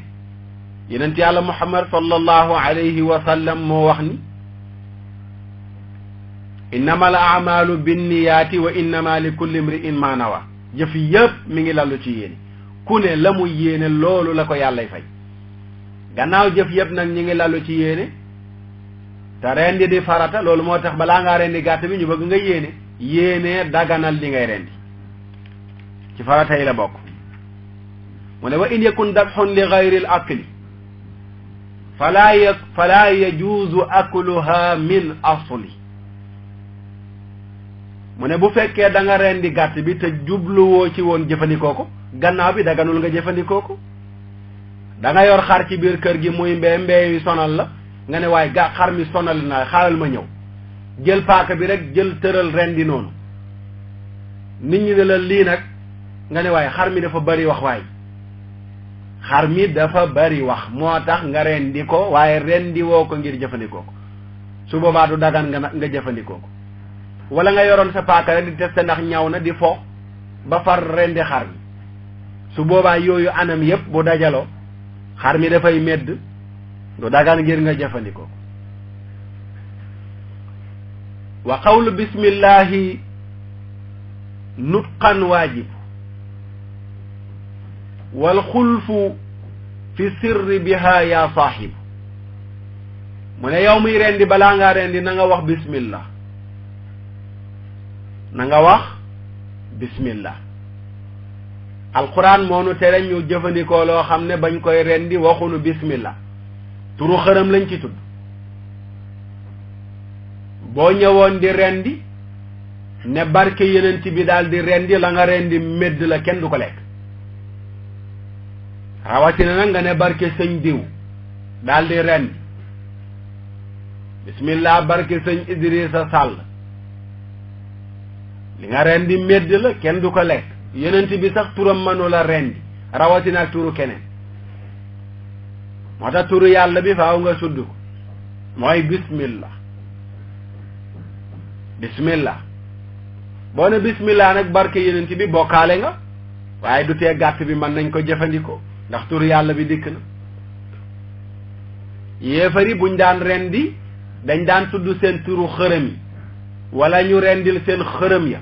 yonent yàlla muhammad sallallahu alayhi wa sallam moo wax ni innama al amalu binniyaati wa innama li kulli imri'in ma nawa jëf yëpp mi ngi lallu ci yéene ku ne la mu yéene loolu la ko yàllay fay gannaaw jëf yëpp nag ñi ngi lallu ci yéene te rendi di farata loolu moo tax balaa ngaa rendi gàtt bi ñu bëgg nga yéene daganal li ngay rendi ci farata yi la bokk mu ne wa in yakun dabxun li gayri al akli fala yajuuzu akluha min asli mu ne bu fekkee da nga rendi gàtt bi te jubluwoo ci woon jëfandikoo ko gannaaw bi daganul nga jëfandikoo ko da nga yor xar ci biir kër gi muy mbee yu sonal la nga ne waaye xar mi sonal na xaaral ma ñëw jël paaka bi rek jël tëral rendi noonu nit ñi ne la lii nag nga ne waaye xar mi dafa bari wax waay xar mi dafa bari wax moo tax nga rendi ko waaye rendi woo ko ngir jëfandikoo ko su boobaa du dagan nga jëfandikoo ko wala nga yoroon sa paaka rek di teste ndax ñaw na di fo ba far rendi xar mi su boobaa yooyu anam yépp bu dajaloo xar mi dafay medd du dagan ngir nga jëfandikoo ko wa qawlu bismillahi nutqan waajib wal xulfu fi sirri biha ya saaxib mu ne yow muy rendi balaa ngaa rendi na nga wax bismillah na nga wax bismillah alquran moo nu tere ñu jëfandikoo loo xam ne bañ koy rendi waxunu bismillah turu xërëm lañ ci tudd boo ñëwoon di rendi ne barke yenent bi daal di rendi la nga rendi medd la kenn du ko lekk rawatina nag nga ne barke sëñ diw daal di rendi bismillah barke sëñ Idrissa Sall li nga rendi medd la kenn du ko lekk yenent bi sax turam mënu la rendi rawatina ak turu keneen moo tax turu yàlla bi faaw nga sudd ko mooy bismillah bismillah boo ne bismillah nag barke yenent bi bokkaale nga waaye du tee gàtt bi mën nañ ko jëfandikoo ndax turu yàlla bi dikk na yéefari buñ daan rendi dañ daan tudd seen turu xërëm yi wala ñu rendil seen xërëm ya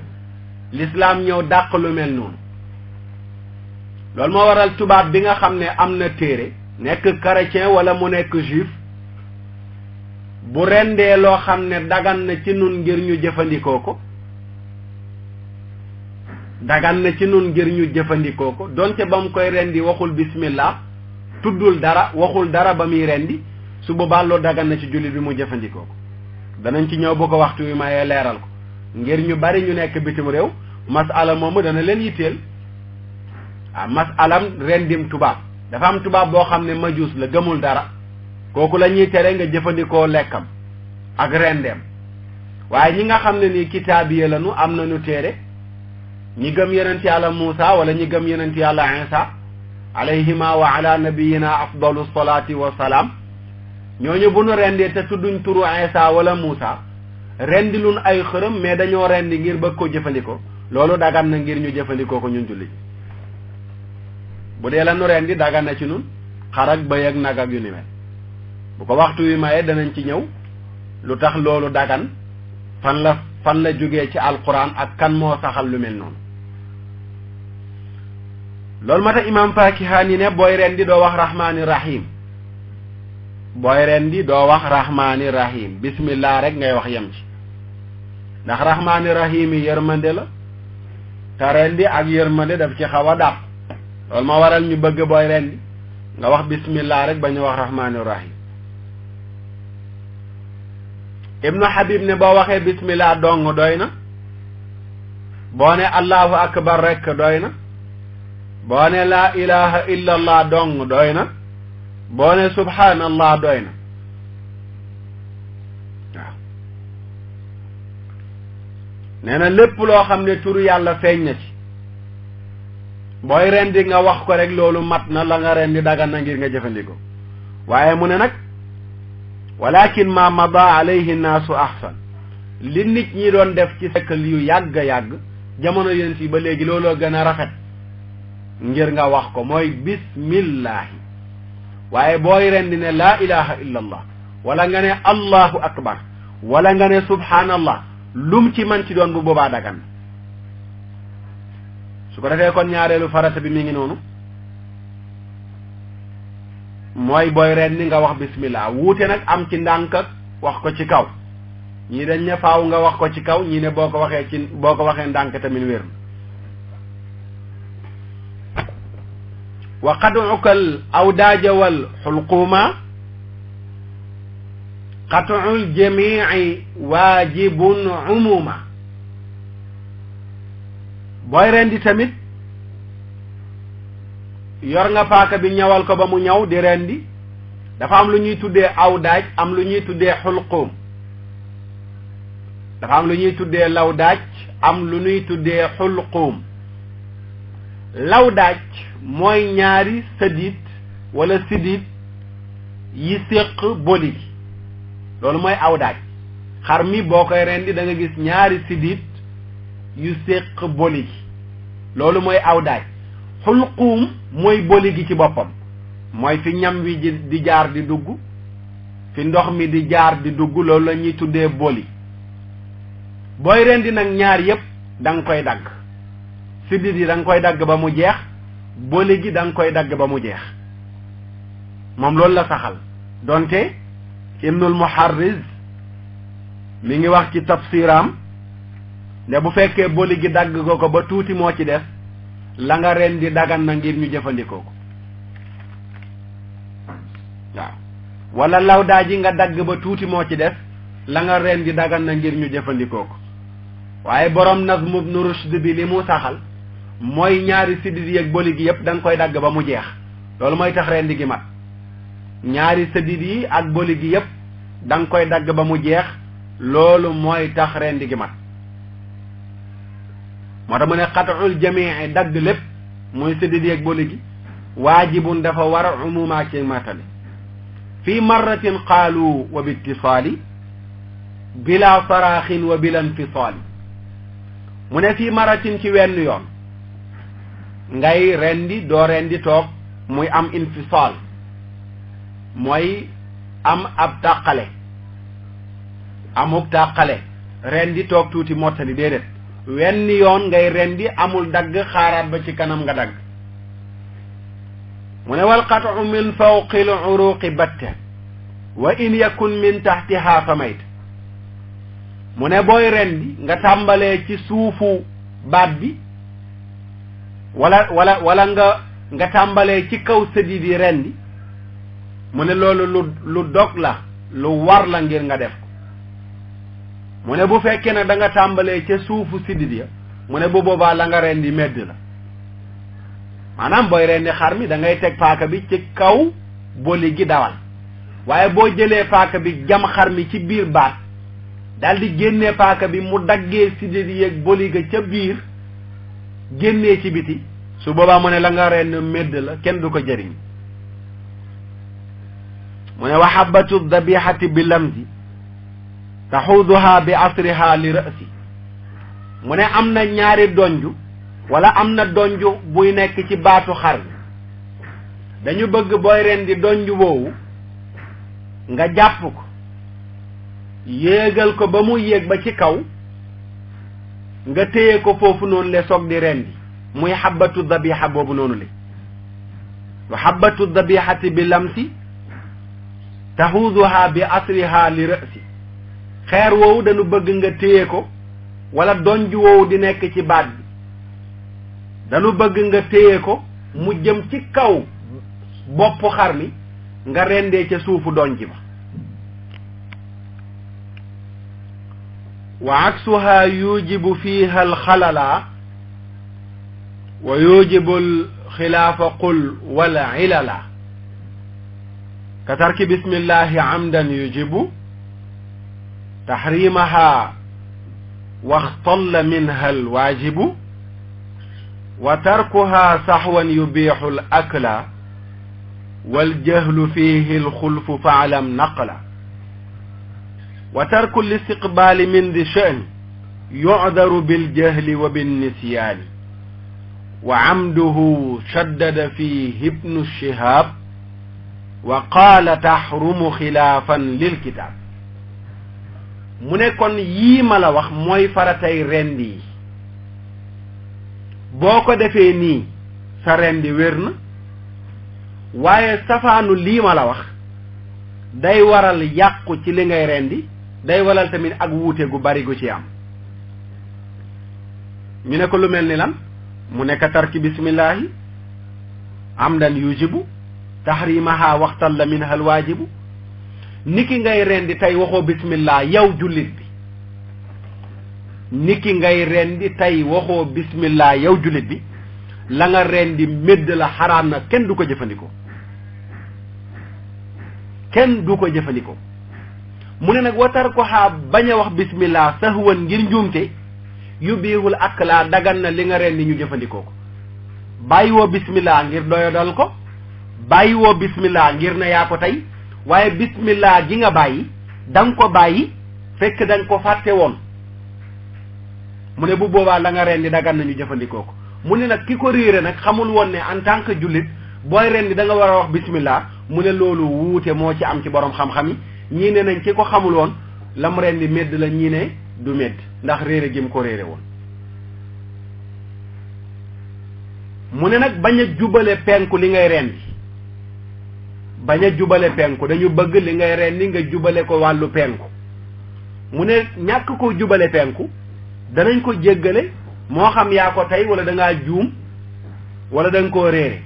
l'islam ñëw dàq lu mel noonu loolu moo waral tubaab bi nga xam ne am na téere nekk chrétien wala mu nekk juif bu rendee loo xam ne dagan na ci nun ngir ñu jëfandikoo ko dagan na ci nun ngir ñu jëfandikoo ko donte ba mu koy rendi waxul bismillah tuddul dara waxul dara ba muy rendi su boobaa loolu dagan na ci jullit bi mu jëfandikoo ko danañ ci ñëw bu ko waxtu wi mayee leeral ko ngir ñu bari ñu nekk bitim réew masala moomu dana leen yitteel masalam rendim tubaab dafa am tubaab boo xam ne majuus la gëmul dara kooku la ñuy tere nga jëfandikoo lekkam ak rendeem waaye ñi nga xam ne nii kitaabiye lañu am nañu téere ñi gëm yonent yàlla Muusa wala ñi gëm yonent yàlla Isa alayhima wa ala nabiyina afdalu salaati wa salaam ñooñu bu nu rendee te tudduñ turu Isa wala Muusa rendi luñ ay xërëm mais dañoo rendi ngir bëgg ko jëfandikoo loolu dagan na ngir ñu jëfandikoo ko ñun jullit bu dee la nu rendi dagan na ci nun xar ak bëy ak nag ak yu ni mel bu ko waxtu wi maye danañ ci ñëw lu tax loolu dagan fan la jógee ci alquran ak kan moo saxal lu mel noonu loolu ma tax imam Fakihaani ne booy rendi doo wax rahmaani rahim booy rendi doo wax rahmaani rahim bismillah rek ngay wax yem ci ndax rahmaani rahim yi yërmande la te rendi ak yërmande daf ci xaw a dàq loolu ma waral ñu bëgg booy rendi nga wax bismillah rek ba ñu wax rahmaani rahim ibnu Habib ne boo waxee bismillah dong doy na boo ne allahu akbar rek doy na boo ne laa ilaha illa allah dong doy na boo ne subhanallah doy na waaw nee na lépp loo xam ne turu yàlla feeñ na ci booy rendi nga wax ko rek loolu mat na la nga rendi dagan na ngir nga jëfandikoo waaye mu ne nag walakin ma mada alayhi naasu ahsan li nit ñi doon def ci siècle yu yàgg-yàgg jamono yéen si ba léegi looloo gën a rafet ngir nga wax ko mooy bismillahi waaye booy rendi ne laa ilaha illa allah wala nga ne allahu akbar wala nga ne subhanallah lum ci man ci doon bu boobaa dagan su ko defee kon ñaareelu farata bi mi ngi noonu mooy booy rendi nga wax bismillah wuute nag am ci ndànk ak wax ko ci kaw ñii dañ ne faaw nga wax ko ci kaw ñii ne boo ko waxee ndànk tamit wér wa qad'ukal awdaaja wal xulquuma qat'ul jami'i waajibun umuma booy rendi tamit yor nga paaka bi ñawal ko ba mu ñaw di rendi dafa am lu ñuy tuddee awdaaj am lu ñuy tuddee xulquum dafa am lu ñuy tuddee lawdaaj am lu ñuy tuddee xulquum lawdaaj mooy ñaari sëdit wala sidit yi séq boli gi loolu mooy awdaaj xar mi boo koy rendi da nga gis ñaari sidit yu séq boli gi loolu mooy awdaaj xulquum mooy boli gi ci boppam mooy fi ñam wi di jaar di dugg fi ndox mi di jaar di dugg loolu la ñuy tuddee boli booy rendi nag ñaar yépp da nga koy dagg sidit yi da nga koy dagg ba mu jeex boli gi da nga koy dagg ba mu jeex moom loolu la saxal donte ibnul muharriz mi ngi wax ci tafsiram ne bu fekkee boli gi dagg ko ba tuuti moo ci def la nga rendi dagan na ngir ñu jëfandikoo ko waaw wala lawdaa ji nga dagg ba tuuti moo ci def la nga rendi dagan na ngir ñu jëfandikoo ko waaye borom Nazm ibn Rushd bi li mu saxal mooy ñaari sidit yi ak boli gi yépp da nga koy dagg ba mu jeex loolu mooy tax rendi gi mat ñaari sidit yi ak boli gi yépp da nga koy dagg ba mu jeex loolu mooy tax rendi gi mat moo tax mu ne qat'ul jamii dagg lépp mooy sidit yi ak boli gi waajibun dafa war a umuma ci matale fii marratin qaalu wa bittisaali bila saraaxin wa bila infisaali mu ne fii maratin ci wenn yoon ngay rendi doo rendi toog muy am infisaal mooy am ab tàqale amuk tàqale rendi toog tuuti mottali déedéet wenn yoon ngay rendi amul dagg xaaraat ba ci kanam nga dagg mu ne wal qat'u min fawqi l uruqi batte wa in yakun min taxtiha fa mayt mu ne booy rendi nga tàmbalee ci suufu baat bi wala nga tàmbalee ci kaw sëddi di rendi mu ne loolu lu dog la lu war la ngir nga def ko mu ne bu fekkee nag da nga tàmbalee ca suufu siddit ya mu ne bu boobaa la nga rendi medd la maanaam booy rendi xar mi da ngay teg paaka bi ci kaw boli gi dawal waaye boo jëlee paaka bi jam xar mi ci biir baat daal di génnee paaka bi mu daggee siddit yi ak boli ga ca biir génnee ci biti su boobaa mu ne la nga rendi medd la kenn du ko jëriñ mu ne wa habatu dabihati bi lamzi taxuduha bi asriha li ra'si mu ne am na ñaari donju wala am na donju buy nekk ci baatu xar bi dañu bëgg booy rendi donju boobu nga jàpp ko yéegal ko ba mu yéeg ba ci kaw nga téye ko foofu noonu le soog di rendi muy habatu dabiha boobu noonu le wa habatu dabihati bi lamsi taxuduha bi asriha li ra'si xeer woowu dañu bëgg nga téye ko wala donj woowu di nekk ci baat bi dañu bëgg nga téye ko mu jëm ci kaw bopp xar mi nga rendee ca suufu donj ba wa aksuha yujibu fiha alxalala wa yujibu alxilaafa qul wala ilala ka tarki bismillahi amdan yujibu تحريمها واختل منها الواجب وتركها سحوا يبيح الأكل والجهل فيه الخلف فاعلم نقلا وترك الاستقبال من ذي شأن يعذر بالجهل وبالنسيان wa amduhu shaddada fihi ibnu shihab wa qaala tahrumu xilaafan lil kitaab mu ne kon yii ma la wax mooy faratay rendi yi boo ko defee nii sa rendi wér na waaye safaanu lii ma la wax day waral yàqu ci li ngay rendi day waral tamit ak wuute gu bari gu ci am ñu ne ko lu mel ni lan mu nekk tarki bismillahi amdan yujibu tahrimaha waxtalla minha alwaajibu niki ngay rendi tey waxoo bismillah yow jullit bi niki ngay rendi tey waxoo bismillah yow jullit bi la nga rendi médd la xaraam na kenn du ko jëfandikoo kenn du ko jëfandikoo mu ne nag watar ko xaa bañ a wax bismillah sahwan ngir njuumte yu biixul ak laa dagan na li nga rendi ñu jëfandikoo ko bàyyi woo bismillah ngir doyodal ko bàyyi woo bismillah ngir na yaa ko tey waaye bismillah ji nga bàyyi da nga ko bàyyi fekk da nga ko fàtte woon mu ne bu boobaa la nga rendi dagan na ñu jëfandikoo ko mu ne nag ki ko réere nag xamul woon ne en tant que jullit booy rendi da nga war a wax bismillah mu ne loolu wuute moo ci am ci borom xam-xam yi ñii ne nañ ki ko xamul woon la mu rendi medd la ñii ne du medd ndax réere gi mu ko réere woon mu ne nag bañ a jubale penku li ngay rendi bañ a jubale penku dañu bëgg li ngay rendi nga jubale ko wàllu penku mu ne ñàkk ko jubale penku danañ ko jéggale moo xam yaa ko tey wala da ngaa juum wala da nga koo réere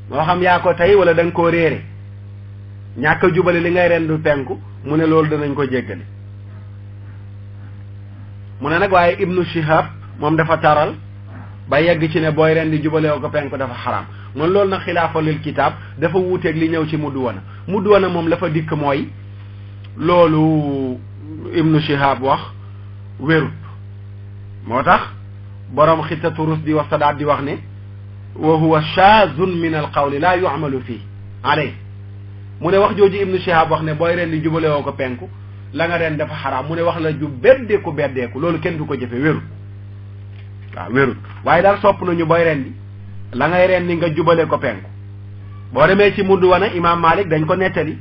moo xam yaa ko tey wala da nga koo réere ñàkk a jubale li ngay rendu penku mu ne loolu danañ ko jéggale mu ne nag waaye ibnu shihab moom dafa taral ba yegg ci ne booy rendi jubale ko penku dafa xaraam mun loolu nag xilaafa lil kitaab dafa wuuteeg li ñëw ci mudduwana moom la fa dikk mooy loolu ibnu shihab wax wérut moo tax boroom xitatu rus di wax sadaat di wax ne wa huwa shaazun min al qawli laa yu'malu fii alay mu ne wax jooju ibnu shihab wax ne booy rendi jubale woo ko penku la nga ren dafa xaraam mu ne wax la ju beddeeku loolu kenn du ko jëfe wérut waaw wérut waaye daal sopp nañu booy rendi la ngay rendi nga jubale ko penku boo demee ci mudd wana imaam Malik dañ ko nettali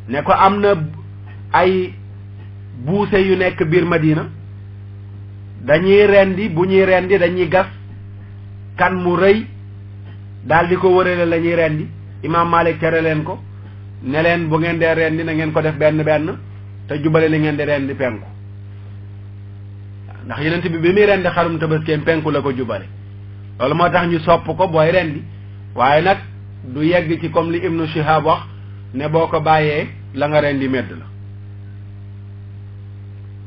ne ko am na ay buuse yu nekk biir Madina dañuy rendi bu ñuy rendi dañuy gas kan mu rëy daal di ko wërale la ñuy rendi imaam Malik tere leen ko ne leen bu ngeen dee rendi na ngeen ko def benn te jubale li ngeen di rendi penku ndax yenent bi muy rendi xarum tabaskeem penku la ko jubale loolu moo tax ñu sopp ko booy rendi waaye nag du yegg ci comme li ibnu shihab wax ne boo ko bàyyee la nga rendi medd la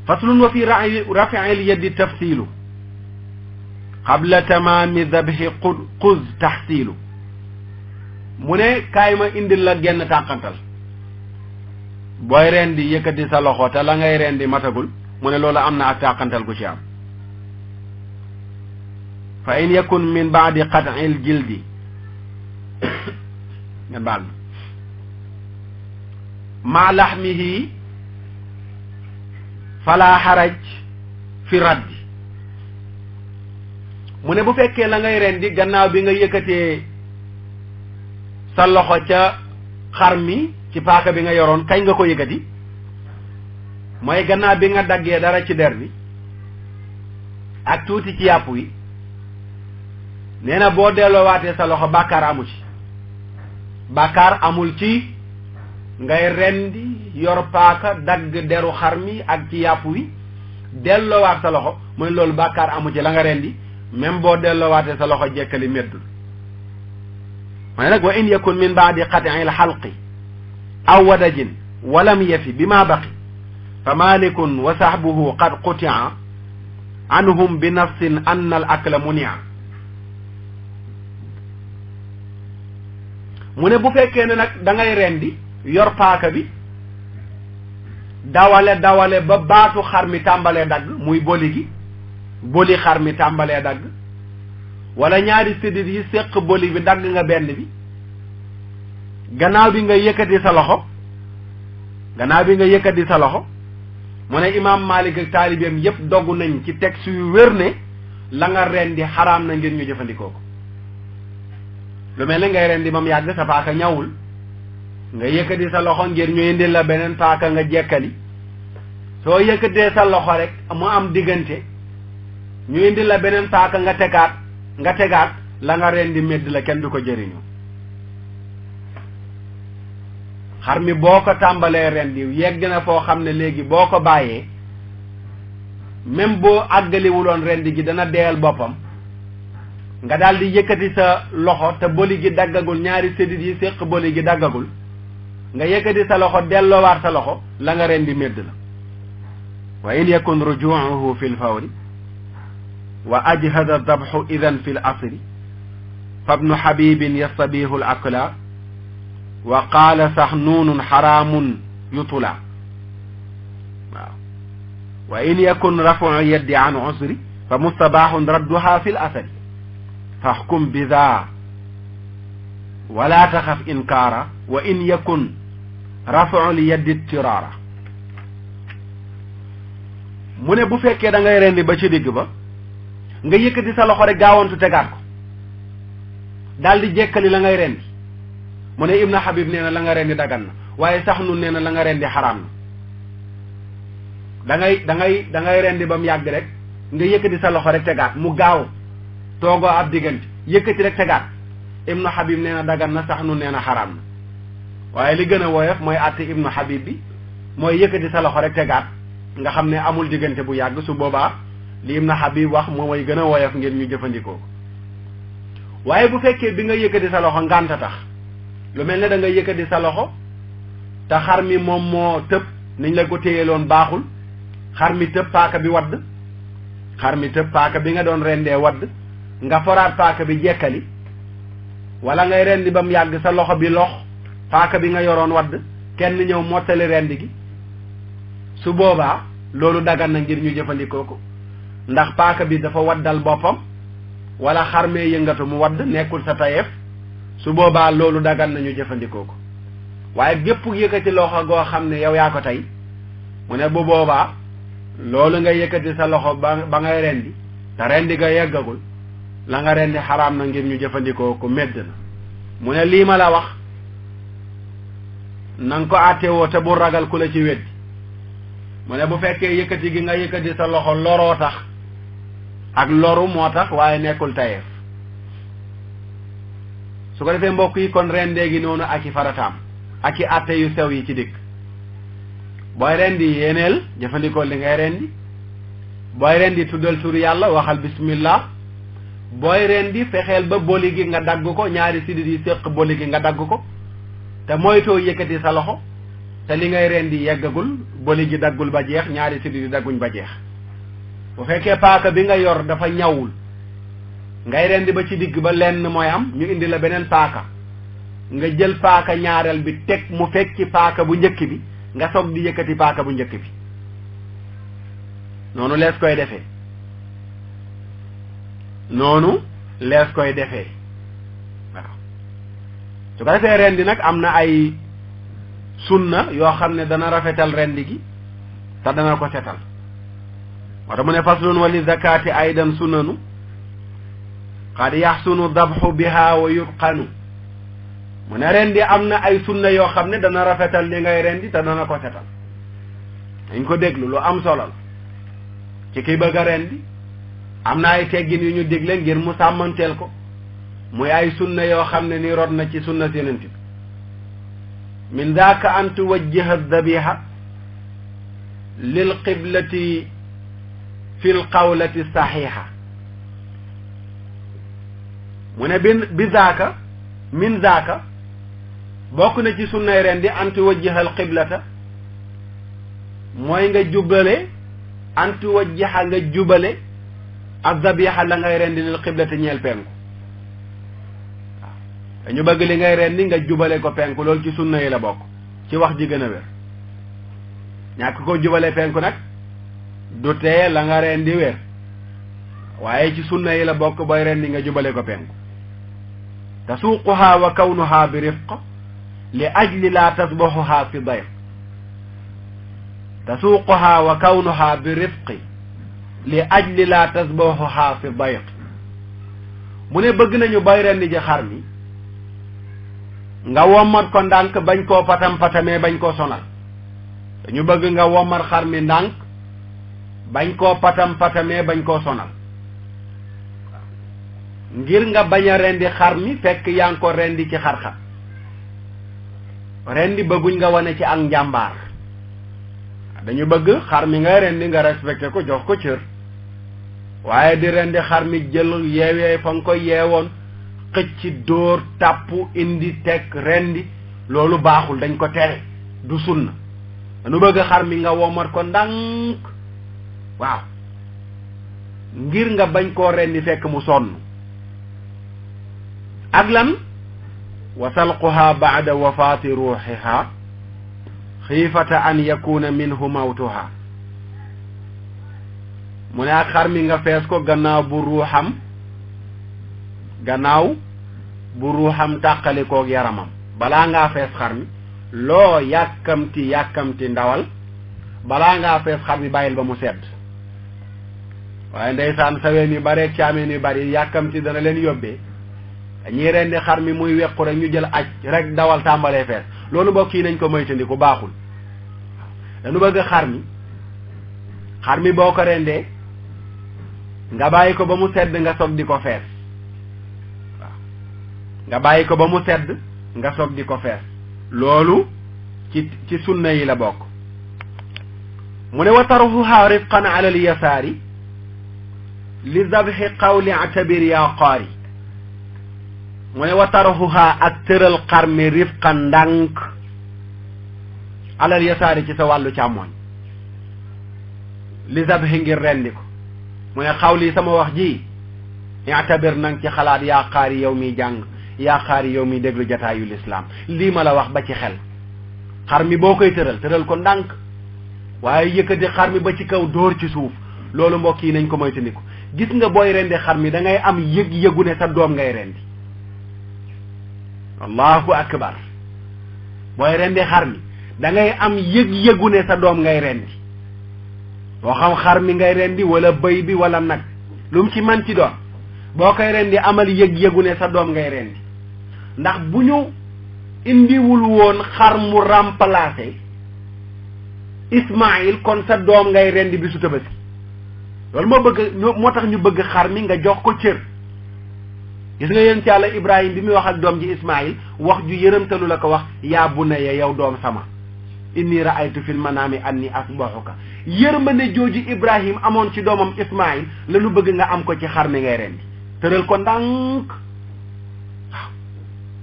faslun wa fi rafi'il yaddi tafsilu qabla tamaami dabhi quz tahsilu mu ne kaay ma indil la genn tàqantal booy rendi yëkkati sa loxo te la ngay rendi matagul mu ne loolu am na ak tàqantal gu ci am fa in yakun min baadi qat'il jildi nga baal ma laxmihi fala xaraj fi raddi mu ne bu fekkee la ngay rendi gannaaw bi nga yëkkatee sa loxo ca xar mi ci paaka bi nga yoroon kañ nga ko yëkkati mooy gannaaw bi nga daggee dara ci der bi ak tuuti ci yàpp wi nee na boo delloowaatee sa loxo bàkkaar amu ci bàkkaar amul ci ngay rendi yor paaka dagg deru xar mi ak ci yàpp wi delloowaat sa loxo mooy loolu bàkkaar amu ci la nga rendi même boo delloowaatee sa loxo jekkali meddul mooy nag wa in yakun min baadi qat'il xalqi aw wadajin walam yafi bi ma baqi fa malikun wa sahbuhu qad qutia anhum bi nafsin anna al akla munia mu ne bu fekkee ne nag da ngay rendi yor paaka bi dawale ba baatu xar mi tàmbalee dagg muy boli xar mi tàmbalee dagg wala ñaari séddit yi séq boli bi dagg nga benn bi gannaaw bi nga yëkkati sa loxo mu ne imaam Malik ak taalibeem yépp dogg nañ ci texte yu wér ne la nga rendi xaraam na ngir ñu jëfandikoo ko lu mel ne ngay rendi ba mu yàgg sa paaka ñawul nga yëkkati sa loxo ngir ñu indil la beneen paaka nga jekkali soo yëkkatee sa loxo rek mu am diggante ñu indil la beneen paaka nga tegaat la nga rendi medd la kenn du ko jëriñoo xar mi boo ko tàmbalee rendi yegg na foo xam ne léegi boo ko bàyyee même boo àggaliwuloon rendi gi dana deyal boppam nga daal di yëkkati sa loxo te boli gi daggagul ñaari sédit yi séq boli gi daggagul nga yëkkati sa loxo delloowaat sa loxo la nga rendi medd la wa in yakun rujuuhu fi lfawri wa ajhada dabxu idan fi l asri fabnu xabibin yastabihu l akla wa qaala saxnuunun xaraamun yutula waaw wa in yakun rafu yeddi an usri fa mustabaaxun radduha fi l asri faxkum bida wala taxaf inkaara wa in yakun rafu li yeddi tiraara mu ne bu fekkee da ngay rendi ba ci digg ba nga yëkkati sa loxo rek gaawantu tegaat ko daal di jekkali la ngay rendi mu ne Ibn Habib nee na la nga rendi dagan na waaye sax nun nee na la nga rendi xaraam na da ngay rendi ba mu yàgg rek nga yëkkati sa loxo rek tegaat mu gaaw toogoo ab diggante yëkkati rek tegaat Ibn Habib nee na dagan na sax nun nee na xaraam na waaye li gën a woyof mooy àtte Ibn Habib bi mooy yëkkati sa loxo rek tegaat nga xam ne amul diggante bu yàgg su boobaa li Ibn Habib wax moom mooy gën a woyof ngir ñu jëfandikoo waaye bu fekkee bi nga yëkkati sa loxo ngànta tax lu mel ne da nga yëkkati sa loxo te xar mi moom moo tëb niñ la ko téyeloon baaxul xar mi tëb paaka bi wadd paaka bi nga doon rendee wadd nga foraat paaka bi jekkali wala ngay rendi ba mu yàgg sa loxo bi lox paaka bi nga yoroon wadd kenn ñëw mottali rendi gi su boobaa loolu dagan na ngir ñu jëfandikoo ko ndax paaka bi dafa waddal boppam wala xar mee yëngatu mu wadd nekkul sa tayeef su boobaa loolu dagan na ñu jëfandikoo ko waaye gépp yëkkati loxo goo xam ne yow yaa ko tey mu ne bu boobaa loolu nga yëkkati sa loxo ba ngay rendi te rendi nga yeggagul la nga rendi xaraam na ngir ñu jëfandikoo ko medd na mu ne lii ma la wax na nga ko àttewoo te bu ragal ku la ci weddi mu ne bu fekkee yëkkati gi nga yëkkati sa loxo loroo tax ak loru moo tax waaye nekkul tayeef su ko defee mbokk yi kon rendee gi noonu ak i farataam ak i àtte yu sew yi ci dikk booy rendi yéeneel jëfandikoo li ngay rendi booy rendi tuddal tur yàlla waxal bismillah booy rendi fexeel ba boli gi nga dagg ko ñaari sidit yi séq boli gi nga dagg ko te moytoo yëkkati sa loxo te li ngay rendi yeggagul boli gi daggul ba jeex ñaari sidit yi dagguñ ba jeex bu fekkee paaka bi nga yor dafa ñawul ngay rendi ba ci digg ba lenn mooy am ñu indi la beneen paaka nga jël paaka ñaareel bi teg mu fekki paaka bu njëkk bi nga soog di yëkkati paaka bu njëkk bi noonu lees koy defee waaw su ko defee rendi nag am na ay sunna yoo xam ne dana rafetal rendi gi te dana ko setal moo tax mu ne faslun wa li zakati aydan sunnanu qad yaxsunu dabxu biha wa yutqanu mu ne rendi am na ay sunna yoo xam ne dana rafetal li ngay rendi te dana ko setal dañ ko déglu lu am solo la ci kiy bëgg a rendi am na ay teggin yu ñu digle ngir mu sàmmanteel ko muy ay sunna yoo xam ne ni rot na ci sunna Yonent bi min daaka an tuwajjiha dabiha lil qiblati fi l qawlati saxiixa mu ne bi zaaka min zaaka bokk na ci sunnay rendi an tuwajjiha al qiblata mooy nga jubale an tuwajjiha nga jubale ak dabiha la ngay rendi lil qiblati ñeel penku waaw dañu bëgg li ngay rendi nga jubale ko penku loolu ci sunna yi la bokk ci wax ji gën a wér ñàkk ko jubale penku nag du tee la nga rendi wér waaye ci sunna yi la bokk booy rendi nga jubale ko penku tasuuquha wa kawnuha bi rifq li ajli la tasbahuha fi dayq tasuuquha wa kawnuha bi rifqi li ajli la tasbahuha fi dayq mu ne bëgg nañu bay rendi ji xar mi nga wommat ko ndànk bañ koo patam-patamee bañ koo sonal dañu bëgg nga wommat xar mi ndànk bañ koo patam-patamee bañ koo sonal ngir nga bañ a rendi xar mi fekk yaa ngi ko rendi ci xar-xar rendi bëgguñ nga wane ci ak njàmbaar dañu bëgg xar mi ngay rendi nga respecté ko jox ko cër waaye di rendi xar mi jël yeewee fa nga ko yeewoon xëcc dóor tàpp indi teg rendi loolu baaxul dañ ko tere du sunna dañu bëgg xar mi nga womat ko ndànk waaw ngir nga bañ koo rendi fekk mu sonn ak lan wa salquha ba'da wafaati ruuxiha xiifata an yakuna minhu mawtuha mu ne ak xar mi nga fees ko gannaaw bu ruuxam tàqalikoog yaramam balaa ngaa fees xar mi loo yàkkamti ndawal balaa ngaa fees xar mi bàyyil ba mu sedd waaye ndeysaan saween yu bare caameen yu bari yàkkamti dana leen yóbbee dañuy rendi xar mi muy wequ rek ñu jël aj rek dawal tàmbalee fees loolu mbokk yi nañ ko moytandiku baaxul dañu bëgg xar mi boo ko rendee nga bàyyi ko ba mu sedd nga soog di ko fees waaw nga bàyyi ko ba mu sedd nga soog di ko fees loolu ci sunna yi la bokk mu ne wa tarhuha rifqan ala al yasaari li zabhi qawli atabir ya qaari mu ne wa tarhuha ak tëral xar mi rifqan ndànk ala al yasaari ci sa wàllu càmmooñ li zabhi ngir rendi ko mu ne xawli sama wax ji i'tabir nang ci xalaat yaa qaari yow miy jàng yaa qaari yow miy déglu jataayu lislaam lii ma la wax ba ci xel xar mi boo koy tëral ko ndànk waaye yëkkati xar mi ba ci kaw dóor ci suuf loolu mbokk yi nañ ko moytandiku gis nga booy rendi xar mi da ngay am yëg-yëgu ne sa doom ngay rendi allahu akbar booy rendi xar mi da ngay am yëg-yëgu ne sa doom ngay rendi boo xam xar mi ngay rendi wala bëy bi wala nag lu mu ci man ci doon boo koy rendi amal yëg-yëgu ne sa doom ngay rendi ndax bu ñu indiwul woon xar mu remplacé Ismaïl kon sa doom ngay rendi bi su Tabaski loolu moo tax ñu bëgg xar mi nga jox ko cër gis nga yéen ci Yàlla Ibrahim bi muy wax ak doom ji Ismaïl wax ju yërëmtalu la ko wax yaa bunayya yow doom sama inni ra'aytu fil manaami anni asbahuka yërmande jooju Ibrahim amoon ci doomam Ismaïl la ñu bëgg nga am ko ci xar mi ngay rendi tëral ko ndànk waaw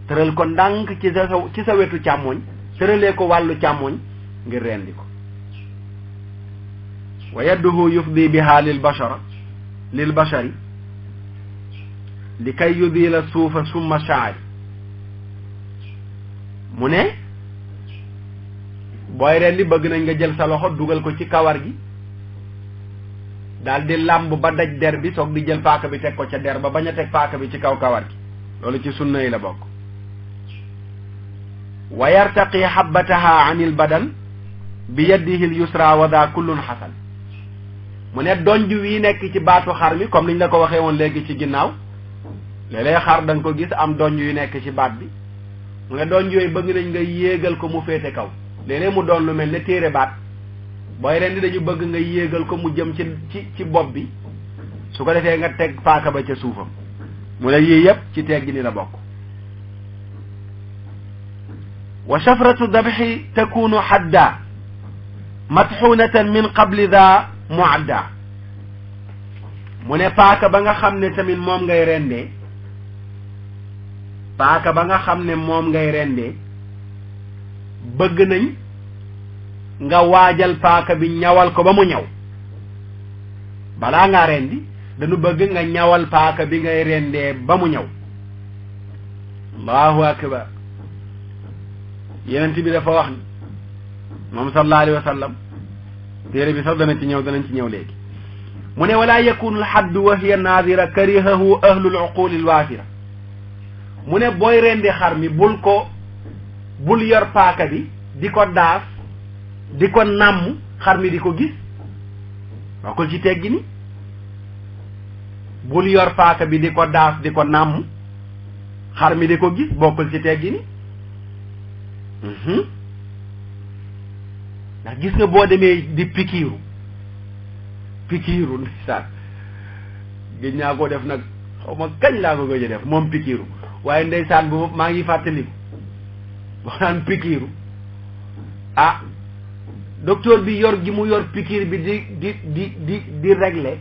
tëral ko ndànk ci sa wetu càmmoñ tëralee ko wàllu càmmoñ ngir rendi ko wa yadduhu yufdi biha lil bashari li kay yudila suufa summa shaari mu ne booy rendi bëgg nañ nga jël sa loxo dugal ko ci kawar gi daal di làmb ba daj der bi soog di jël paaka bi teg ko ca der ba bañ a teg paaka bi ci kaw kawar gi loolu ci sunna yi la bokk wa yartaqi habbataha an il badan bi yadihi l yusra wa da kullun xasan mu ne donj wi nekk ci baatu xar mi comme niñ la ko waxee woon léegi ci ginnaaw léeg-léeg xar da nga ko gis am donj yu nekk ci baat bi mu ne donj yooyu bëgg nañ nga yéegal ko mu féete kaw léeg-léeg mu doon lu mel ne téere baat booy rendi dañu bëgg nga yéegal ko mu jëm ci bopp bi su ko defee nga teg paaka ba ca suufam mu ne yii yëpp ci teeg gi ni la bokk wa shafratu dabxi takunu hadda matxunatan min qabli da muadda mu ne paaka ba nga xam ne tamit moom ngay rendee paaka ba nga xam ne moom ngay rendee bëgg nañ nga waajal paaka bi ñawal ko ba mu ñaw balaa ngaa rendi dañu bëgg nga ñawal paaka bi ngay rendee ba mu ñaw allahu akbar yenent bi dafa wax ni moom sallallahu alayhi wa sallam téere bi sax danañ ci ñëw léegi mu ne wala yakunu alxaddu wa hiya naadira karihahu ahlul uquli alwaafira mu ne booy rendi xar mi bul yor paaka bi di ko daas di ko nàmm xar mi di ko gis waxul ci teggi ni bul yor paaka bi di ko daas di ko nàmm xar mi di ko gis bokkul ci teggi ni ndax gis nga boo demee di pikiiru ndeysaan gëj naa ko def nag xaw ma kañ laa ko gëj a def moom pikiiru waaye ndeysaan bu maa ngi fàttaliku boo naan pikiiru ah docteur bi yor gi mu yor pikiir bi di régler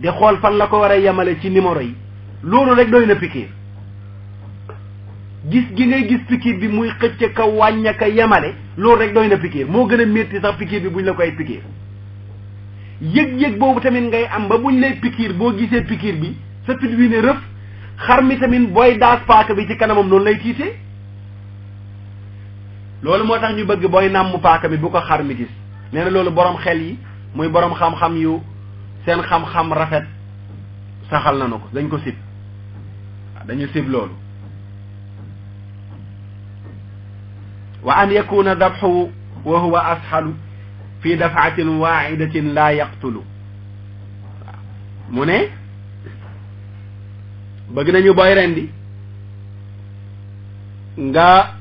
di xool fan la ko war a yemale ci numéro yi loolu rek doy na pikiir gis gi ngay gis pikiir bi muy xëcc ka wàñña ka yemale loolu rek doy na pikiir moo gën a métti sax pikiir bi buñ la koy pikiir yëg-yëg boobu tamit ngay am ba buñ lay pikiir boo gisee pikiir bi sa pit wi ne rëf xar mi tamit booy daas paaka bi ci kanamam noonu lay tiitee loolu moo tax ñu bëgg booy nàmm paaka bi bu ko xar mi gis nee na loolu borom xel yi muy borom xam-xam yu seen xam-xam rafet saxal nañu ko dañ ko sib dañu sib loolu wa an yakuna dabxu wa huwa asxalu fi dafaatin waaxidatin laa yaqtulu waaw mu ne bëgg nañu booy rendi nga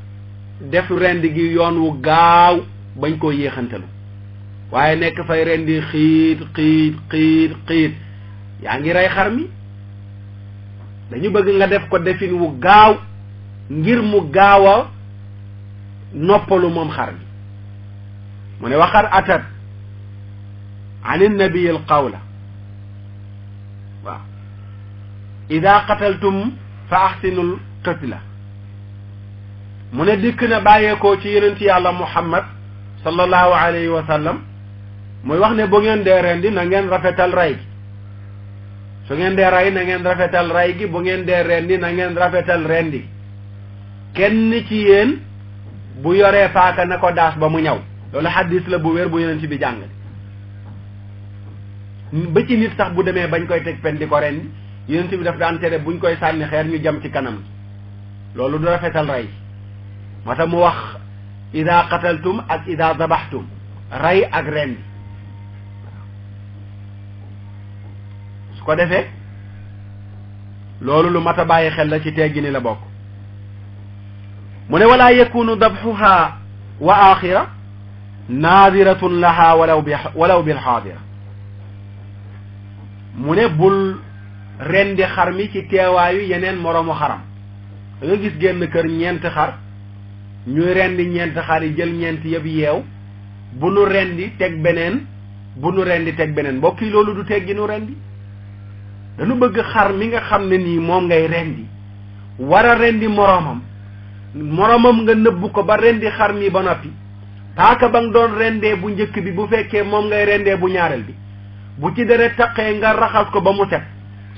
def rendi gi yoon wu gaaw bañ koo yéexantalu waaye nekk fay rendi xiit yaa ngi rey xar mi dañu bëgg nga def ko defin wu gaaw ngir mu gaaw a noppalu moom xar mi mu ne waxar atat an innabiyi al qawla waaw ida qataltum fa axsinul qitla mu ne dikk na bàyyeekoo ci yonent yàlla muhammad sallallahu alayhi wa sallam muy wax ne bu ngeen dee rendi na ngeen rafetal rey gi su ngeen dee rey na ngeen rafetal rey gi bu ngeen dee rendi na ngeen rafetal rendi kenn ci yéen bu yoree paaka na ko daas ba mu ñaw loolu xaddis la bu wér bu yonent bi jàng ba ci nit sax bu demee bañ koy teg pen di ko rendi yonent bi daf daan tere buñ koy sànni xeer ñu jam ci kanam loolu du rafetal rey moo tax mu wax ida qataltum ak ida dabaxtum rey ak rendi su ko defee loolu lu mat a bàyyi xel la ci teggi ni la bokk mu ne walaa yakunu dabxuha wa axira naadiratun laha walaw bil xaadira mu ne bul rendi xar mi ci teewaayu yeneen moroomu xaram da nga gis génn kër ñeenti xar ñuy rendi ñeenti xar yi jël ñeenti yëpp yeew bu nu rendi teg beneen mbokk yi loolu du teggi nu rendi dañu bëgg xar mi nga xam ne nii moom ngay rendi war a rendi moroomam nga nëbbu ko ba rendi xar mi ba noppi paaka ba nga doon rendee bu njëkk bi bu fekkee moom ngay rendee bu ñaareel bi bu ci deret taqee nga raxas ko ba mu set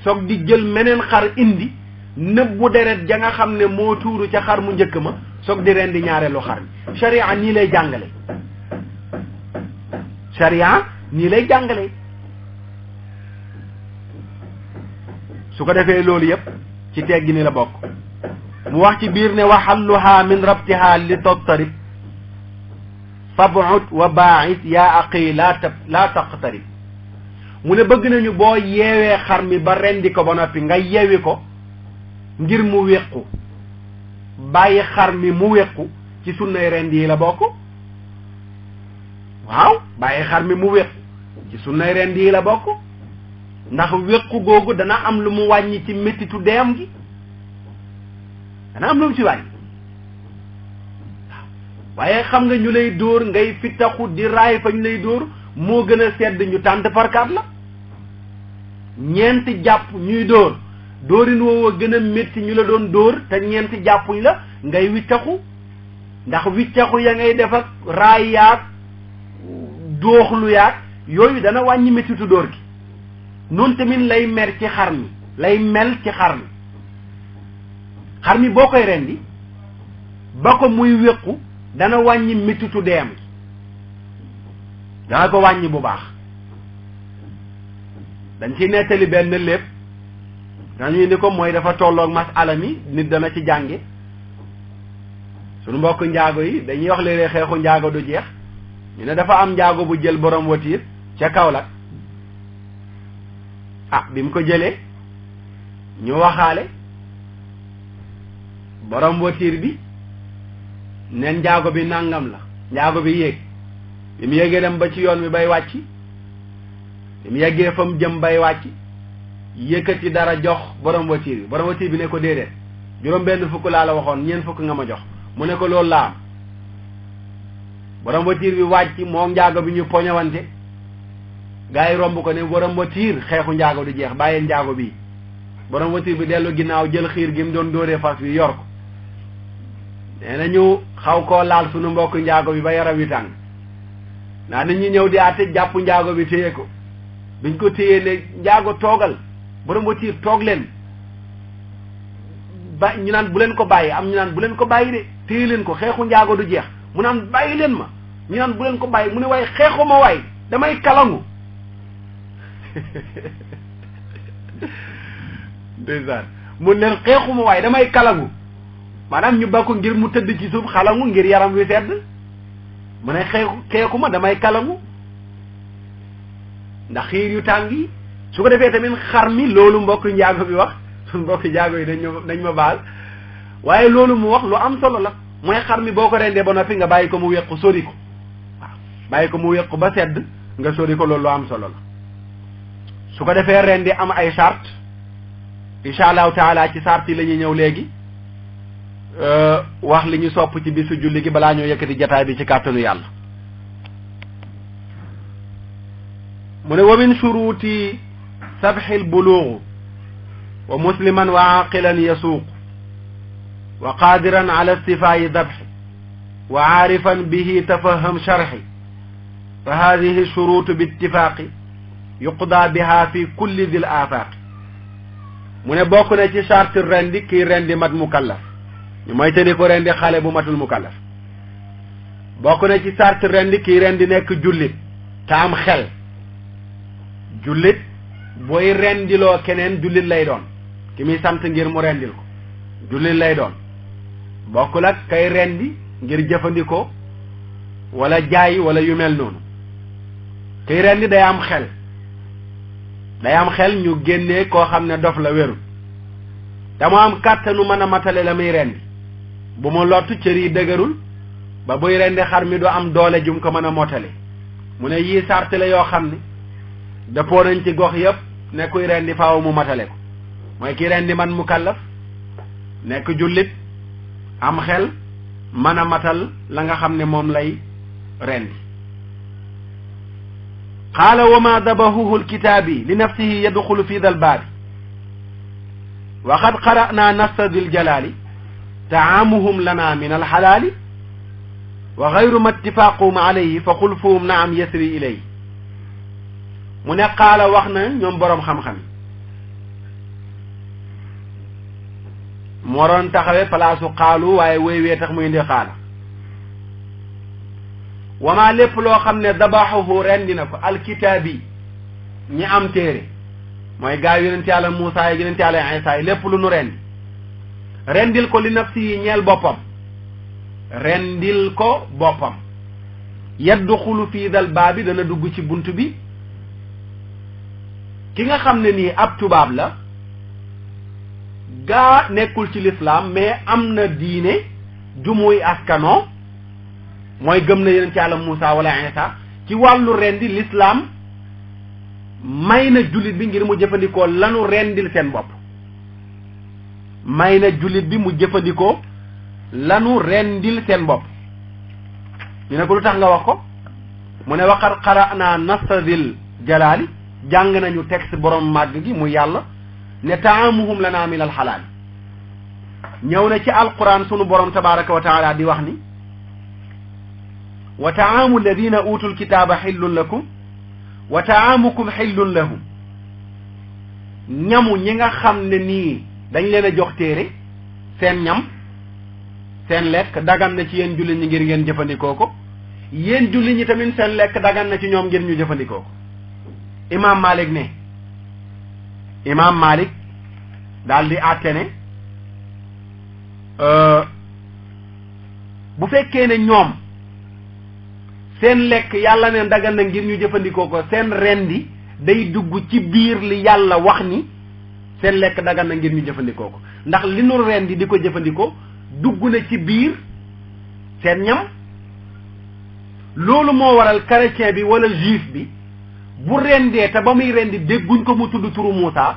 soog di jël meneen xar indi nëbbu deret ja nga xam ne moo tuuru ca xar mu njëkk ma soog di rendi ñaareelu xar mi sharia nii lay jàngale su ko defee loolu yépp ci teggi ni la bokk mu wax ci biir ne wa xalluha min rabtiha li tattarib fab'ud wa baa'is yaa aqi laa taqtarib mu ne bëgg nañu boo yeewee xar mi ba rendi ko ba noppi nga yeewi ko ngir mu wéqu bàyyi xar mi mu wéqu ci sunnay rendi yi la bokk waaw bàyyi xar mi mu wéqu ci sunnay rendi yi la bokk ndax wéqu googu dana am lu mu wàññi ci méttitu deem gi dana am lu mu ci wàññi waaye xam nga ñu lay dóor ngay fittaxu di raay fa ñu lay dóor moo gën a sedd ñu tànt parkaat la ñeenti jàpp ñuy dóor dóorin woowa gën a métti ñu la doon dóor te ñeenti jàppuñ la ngay wittaxu ndax wittaxu ya ngay def ak raay yaag dooxlu yaag yooyu dana wàññi méttitu dóor gi noonu tamit lay mel ci xar mi boo koy rendi ba ko muy wéqu dana wàññi méttitu deem gi dana ko wàññi bu baax dañ ci nettali benn lépp dañuy ni ko mooy dafa tolloog masala mi nit dana ci jànge sunu mbokk njaago yi dañuy wax léeg-léeg xeexu njaago du jeex ñu ne dafa am njaago bu jël borom watiir ca Kaolack bi mu ko jëlee ñu waxaale borom voiture bi neen njaago bi nangam la njaago bi yéeg bi mu yéegee dem ba ci yoon wi bay wàcc bi mu yeggee fa mu jëm bay wàcc yëkkati dara jox borom voiture bi ne ko déedéet juróom benn fukk laa la waxoon ñeent fukk nga ma jox mu ne ko loolu laa am borom voiture bi wàcc moo njaago bi ñu poñewante gaa yi romb ko ne borom voiture xeexu njaago du jeex bàyyil njaago bi borom voiture bi dellu ginnaaw jël xiir gi mu doon dóoree fas wi yor ko nee na ñu xaw koo laal sunu mbokk njaago bi ba yaram wi tàng naa nit ñi ñëw di àtte jàpp njaago bi téye ko biñ ko téyee ne njaago toogal borom voiture toog leen ba ñu naan bu leen ko bàyyi am ñu naan bu leen ko bàyyi de téye leen ko xeexu njaago du jeex mu naan bàyyi leen ma ñu naan bu leen ko bàyyi mu ne waaye xeexu ma waay damay kalangu ndeysaan mu ne xeexuma waaye damay kalangu maanaam ñu bakko ngir mu tëdd ci suuf xalangu ngir yaram wi sedd mu ne xeexuma damay kalangu ndax xiir yu tàng yi su ko defee tamit xar mi loolu mbokk njaago bi wax suñ mbokk njaago yi dañ ma baal waaye loolu mu wax lu am solo la mooy xar mi boo ko rendee ba noppi nga bàyyi ko mu wéqu sori ko waaw bàyyi ko mu wéqu ba sedd nga sori ko loolu lu am solo la su ko defee rendi am ay charte incha allahu taala ci charte yi la ñuy ñëw léegi wax li ñu sopp ci bisu julli gi balaa ñoo yëkkati jataay bi ci kàttanu yàlla mu ne wa min shuruuti sabxil buluugu wa musliman wa aqilan yasuuq wa qaadiran ala istifaayi dabxi wa aarifan bihi tafaham sharxi fa haadihi shuruutu bi ittifaaqi yuqdaa biha fi kulli dil aafaaqi mu ne bokk na ci charte rendi kii rendi mat mukallaf ñu mooy te ni ko rendi xale bu matul mukallaf bokk na ci charte rendi kii rendi nekk jullit te am xel jullit booy rendiloo keneen jullit lay doon ki muy sant ngir mu rendil ko jullit lay doon bokkul ak kay rendi ngir jëfandikoo wala jaay wala yu mel noonu kay rendi day am xel ñu génnee koo xam ne dof la wérul te mu am kàttanu mën a matale la muy rendi bu mu lottu cër yi dëgërul ba buy rendi xar mi du am doole jum ko mën a motale mu ne yii sart la yoo xam ne dëppoo nañ ci gox yëpp ne kuy rendi faaw mu matale ko mooy ki rendi man mukallaf nekk jullit am xel mën a matal la nga xam ne moom lay rendi qaala wa ma dabahuhu alkitaabi li nafsihi yadxulu fi dal baabi wa qad qara'na nassa dil jalaali taamuhum lana min alxalaali wa gayru ma ittifaaquhum alayhi fa xulfuhum naam yasri ilayhi mu ne qaala wax na ñoom boroom xam-xam moo doon taxawee palaasu xaalu waaye wéy wee tax muy indi xaala wamaa lépp loo xam ne dabaxuhu rendi na ko alkitaabi ñi am téere mooy gaa yonent yàlla Muusaa yi yonent yàlla Iisaa yi lépp lu nu rendil ko li nafsi yi ñeel boppam rendil ko boppam yadduxulu fii dal baabi dana dugg ci bunt bi ki nga xam ne nii ab tubaab la gaa nekkul ci lislaam mais am na diine ju muy askanoo mooy gëm na yonent yàlla Muusaa wala Iisaa ci wàllu rendi lislaam may na jullit bi ngir mu jëfandikoo lanu rendil seen bopp may na jullit bi mu jëfandikoo lanu rendil seen bopp ñu ne ko lu tax nga wax ko mu ne waqad qara'na nassa dil jalaali jàng nañu texte borom màgg gi mu yàlla ne taamuhum lana min alxalaal ñëw na ci alquran sunu borom tabaraka wa taala di wax ni wa taamu alladina utul kitaaba xillun lakum wa taamukum xillun lahum ñamu ñi nga xam ne nii dañ leen a jox téere seen ñam seen lekk dagan na ci yéen jullit ñi ngir ngeen jëfandikoo ko yéen jullit ñi tamit seen lekk dagan na ci ñoom ngir ñu jëfandikoo ko imaam Malik daal di àtte ne bu fekkee ne ñoom seen lekk yàlla ne dagan na ngir ñu jëfandikoo ko seen rendi day dugg ci biir li yàlla wax ni seen lekk dagan na ngir ñu jëfandikoo ko ndax li nu rendi di ko jëfandikoo dugg na ci biir seen ñam loolu moo waral chrétien bi wala juif bi bu rendee te ba muy rendi dégguñ ko mu tudd turu Muusa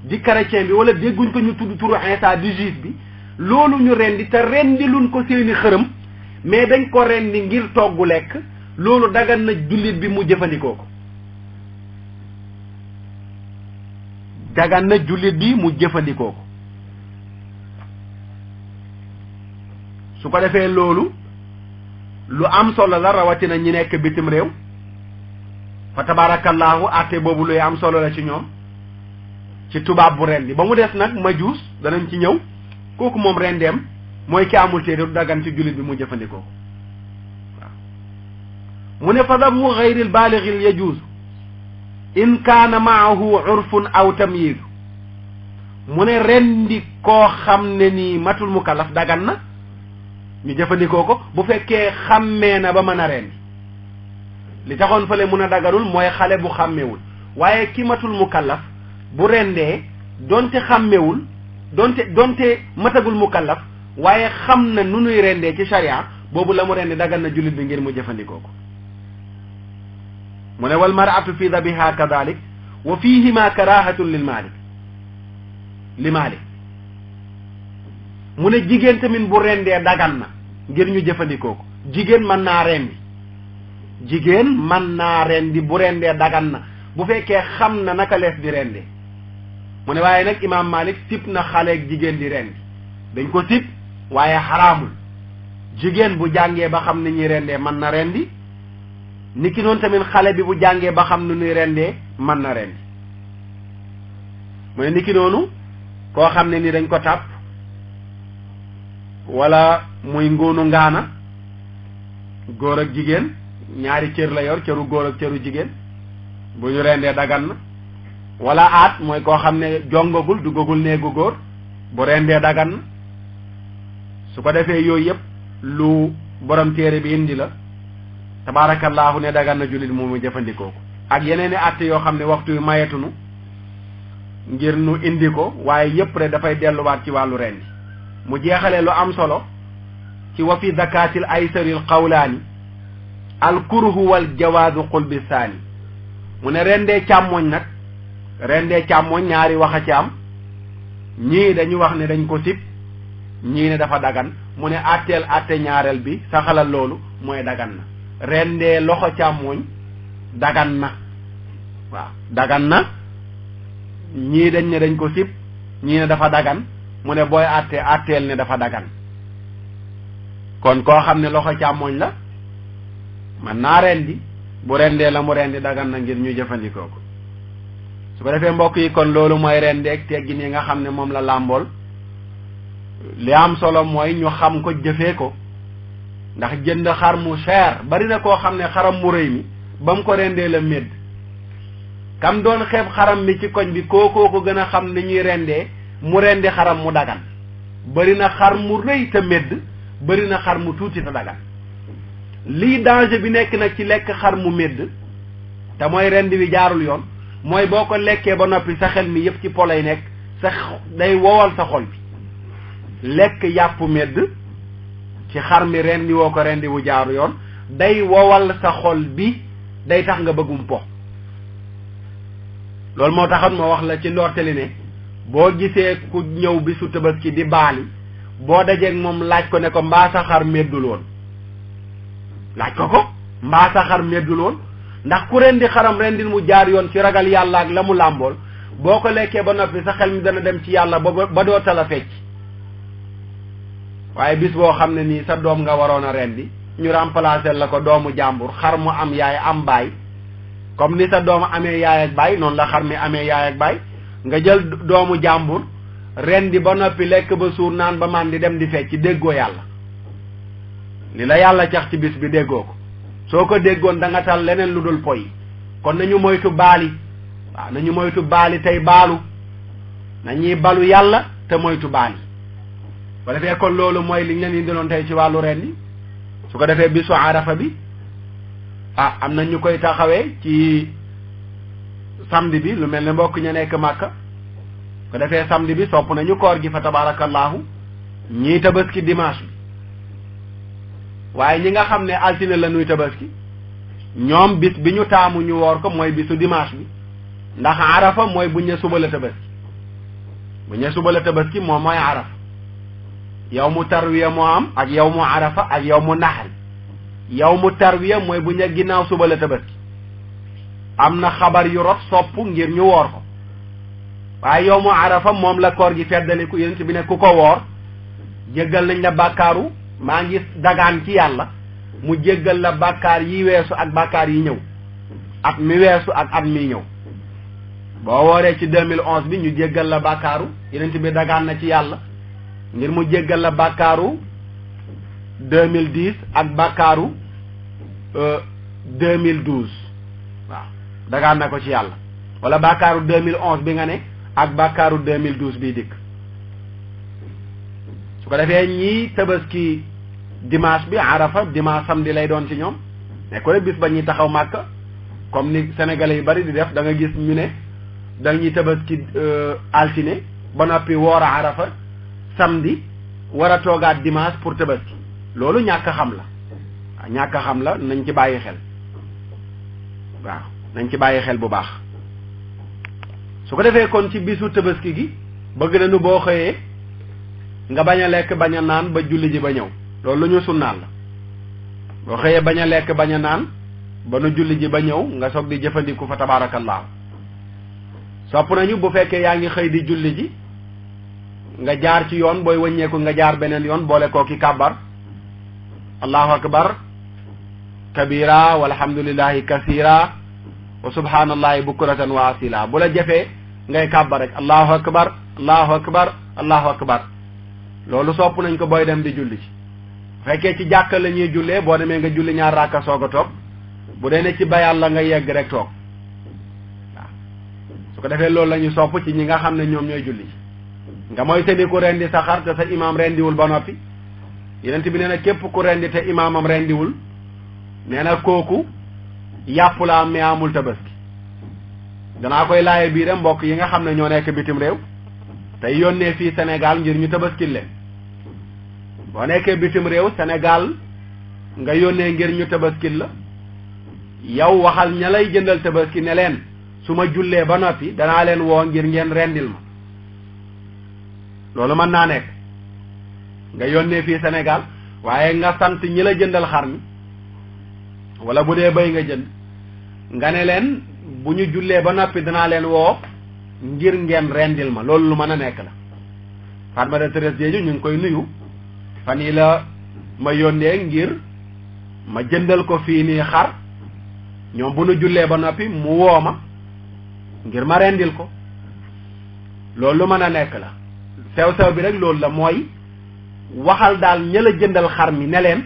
di chrétien bi wala dégguñ ko ñu tudd turu Isa di juif bi loolu ñu rendi te rendiluñ ko seeni xërëm mais dañ ko rendi ngir togg lekk loolu dagan na jullit bi mu jëfandikoo ko dagan na jullit bi mu jëfandikoo ko su ko defee loolu lu am solo la rawatina ñi nekk bitim réew fa tabarakallahu àtte boobu luy am solo la ci ñoom ci tubaab bu rendi ba mu des nag majuus danañ ci ñëw kooku moom rendeem mooy ki amul téere du dagan ci jullit bi mu jëfandikoo ko waaw mu ne fa dabu gayril baalixil yajuuzu in kaana maahu urfun aw tamyiizu mu ne rendi koo xam ne nii matul mukallaf dagan na ñu jëfandikoo ko bu fekkee xàmmee na ba mën a rendi li taxoon fële mun a daganul mooy xale bu xàmmewul waaye ki matul mukallaf bu rendee donte xàmmewul donte matagul mukallaf waaye xam na nu nuy rendee ci sharia boobu la mu rendi dagan na jullit bi ngir mu jëfandikoo ko mu ne wal mar'atu fi dabiha kadalik wa fihima karahatun li malik mu ne jigéen tamit bu rendee dagan na ngir ñu jëfandikoo ko jigéen mën naa rendi bu rendee dagan na bu fekkee xam na naka lees di rendee mu ne waaye nag imaam Malik sib na xaleeg jigéen di rendi dañ ko sib waaye xaraamul jigéen bu jàngee ba xam ni ñuy rendee mën na rendi niki noonu tamit xale bi bu jàngee ba xam ni ñuy rendee mën na rendi mu ne niki noonu koo xam ne ni dañ ko tàpp wala muy ngóonu ngaana góor ak jigéen ñaari cër la yor cëru góor ak cëru jigéen bu ñu rendee dagan na wala aat mooy koo xam ne jongagul duggagul néegu góor bu rendee dagan na su ko defee yooyu yëpp lu borom téere bi indi la tabaarakallaahu ne dagan na jullit moomu jëfandikoo ko ak yeneen i àtte yoo xam ne waxtu yu mayetunu ngir nu indi ko waaye yëpp rek dafay delluwaat ci wàllu rendi mu jeexalee lu am solo ci wa fi zakatil aysaril qawlaani al kurhu wal jawaazu qul bi saani mu ne rendee càmmoñ nag rendee càmmoñ ñaari wax a ci am ñii dañu wax ne dañ ko sib ñii ne dafa dagan mu ne àtteel àtte ñaareel bi saxalal loolu mooy dagan na rendee loxo càmmoñ dagan na waaw dagan na ñii dañ ne dañ ko sib ñii ne dafa dagan mu ne booy àtteel ne dafa dagan kon koo xam ne loxo càmmoñ la man naa rendi bu rendee la mu rendi dagan na ngir ñu jëfandikoo ko su ko defee mbokk yi kon loolu mooy rendeeg teggin yi nga xam ne moom la làmbool li am solo mooy ñu xam ko jëfee ko ndax jënd xar mu cher bari na koo xam ne xaram mu rëy mi ba mu ko rendee la médd kam doon xeeb xaram mi ci koñ bi kookoo ko gën a xam ni ñuy rendee mu rendi xaram mu dagan bari na xar mu rëy te médd bari na xar mu tuuti te dagan lii danger bi nekk nag ci lekk xar mu médd te mooy rend bi jaarul yoon mooy boo ko lekkee ba noppi sa xel mi yëpp ci po lay nekk sa day wowal sa xol bi lekk yàpp médd ci xar mi rendi woo ko rendi wu jaaru yoon day wowal sa xol bi day tax nga bëggum po loolu moo taxoon ma wax la ci ndorteli ne boo gisee ku ñëw bi su Tabaski di baali boo dajeeg moom laaj ko ne ko mbaa sa xar méddul woon laaj ko mbaa sa xar méddul woon ndax ku rendi xaram rendin mu jaar yoon ci ragal yàlla ak la mu làmbool boo ko lekkee ba noppi sa xel mi dana dem ci yàlla ba doo tala fecc waaye bis boo xam ne nii sa doom nga waroon a rendi ñu remplacer la ko doomu jàmbur xar mu am yaay am baay comme ni sa doom amee yaay ak baay noonu la xar mi amee yaay ak baay nga jël doomu jàmbur rendi ba noppi lekk ba suur naan ba man di dem di fecc déggoo yàlla li la yàlla cax ci bis bi déggoo ko soo ko déggoon da nga tal leneen lu dul poy kon nañu moytu baali waaw nañu moytu baali tey baalu nañuy balu yàlla te moytu baali ba defee kon loolu mooy li ñu leen indiloon tey ci wàllu rendi su ko defee bisu arafa bi am na ñu koy taxawee ci samedi bi lu mel ne mbokk ña nekk Màkka ko defee samedi bi sopp nañu koor gi fa tabarakallahu ñii tabaski dimanche bi waaye ñi nga xam ne altine la ñuy tabaski ñoom bis bi ñu taamu ñu woor ko mooy bisu dimanche bi ndax arafa mooy buñ ne suba la tabaski buñ ne suba la tabaski moom mooy arafa yow mu tarwiya moo am ak yow mu arafa ak yow mu naxar yow mu tarwiya mooy buñ ne ginnaaw suba la tabaski am na xabar yu rot sopp ngir ñu woor ko waaye yow mu arafa moom la koor gi feddaliku yonent bi ne ku ko woor jéggal nañ la bàkkaaru maa ngi dagaan ci yàlla mu jéggal la bàkkaar yi weesu ak bàkkaar yi ñëw at mi weesu ak at mi ñëw boo wooree ci 2011 bi ñu jéggal la bàkkaaru yonent bi dagaan na ci yàlla ngir mu jéggal la bàkkaaru 2010 ak bàkkaaru 2012 waaw dagaan na ko ci yàlla wala bàkkaaru 2011 bi nga ne ak bàkkaaru 2012 bii dikk su ko defee ñii tabaski dimanche bi arafa dimanche samedi lay doon ci ñoom mais ko bis ba ñuy taxaw Màkka comme ni sénégalais yu bari di def da nga gis ñu ne dañuy tabaski altine ba noppi woor a arafa samedi war a toogaat dimanche pour tabaski loolu ñàkk xam la waaw ñàkk xam la nañ ci bàyyi xel waaw nañ ci bàyyi xel bu baax su ko defee kon ci bisu tabaski gi bëgg nañu boo xëyee nga bañ a lekk bañ a naan ba julli ji ba ñëw loolu lu ñu sunnaal la boo xëyee bañ a lekk bañ a naan ba nu julli ji ba ñëw nga soog di jëfandiku fa tabaarakallaahu sopp nañu bu fekkee yaa ngi xëy di julli ji nga jaar ci yoon booy wëññeeku nga jaar beneen yoon boole kooki kàbbar allahu akbar kabira walhamdulillahi kasira wa subhanallahi bukratan wa asila bu la jafee ngay kàbbar rek allahu akbar allahu akbar allahu akbar loolu sopp nañ ko booy dem di julli ci fekkee ci jàkka la ñuy jullee boo demee nga julli ñaar raaka soog a toog bu dee ne ci bayal la nga yegg rek toog waaw su ko defee loolu la ñu sopp ci ñi nga xam ne ñoom ñooy julli nga mooy te ni ku rendi sa xar te sa imaam rendiwul ba noppi yenent bi nee na képp ku rendi te imaamam rendiwul nee na kooku yàpp la am mais amul tabaski danaa koy laaye biire mbokk yi nga xam ne ñoo nekk bitim réew tey yónnee fii Sénégal ngir ñu tabaskil leen boo nekkee bitim réew Sénégal nga yónnee ngir ñu tabaskil la yow waxal ña lay jëndal tabaski ne leen su ma jullee ba noppi danaa leen woo ngir ngeen rendil ma loolu mën naa nekk nga yónnee fii Sénégal waaye nga sant ñi la jëndal xar mi wala bu dee bay nga jënd nga ne leen bu ñu jullee ba noppi danaa leen woo ngir ngeen rendil ma loolu lu mën a nekk la Fatma de Thérèse Diédhiou ñu ngi koy nuyu fan yi la ma yónnee ngir ma jëndal ko fii nii xar ñoom bu ñu jullee ba noppi mu woo ma ngir ma rendil ko loolu lu mën a nekk la sew-sew bi rek loolu la mooy waxal daal ña la jëndal xar mi ne leen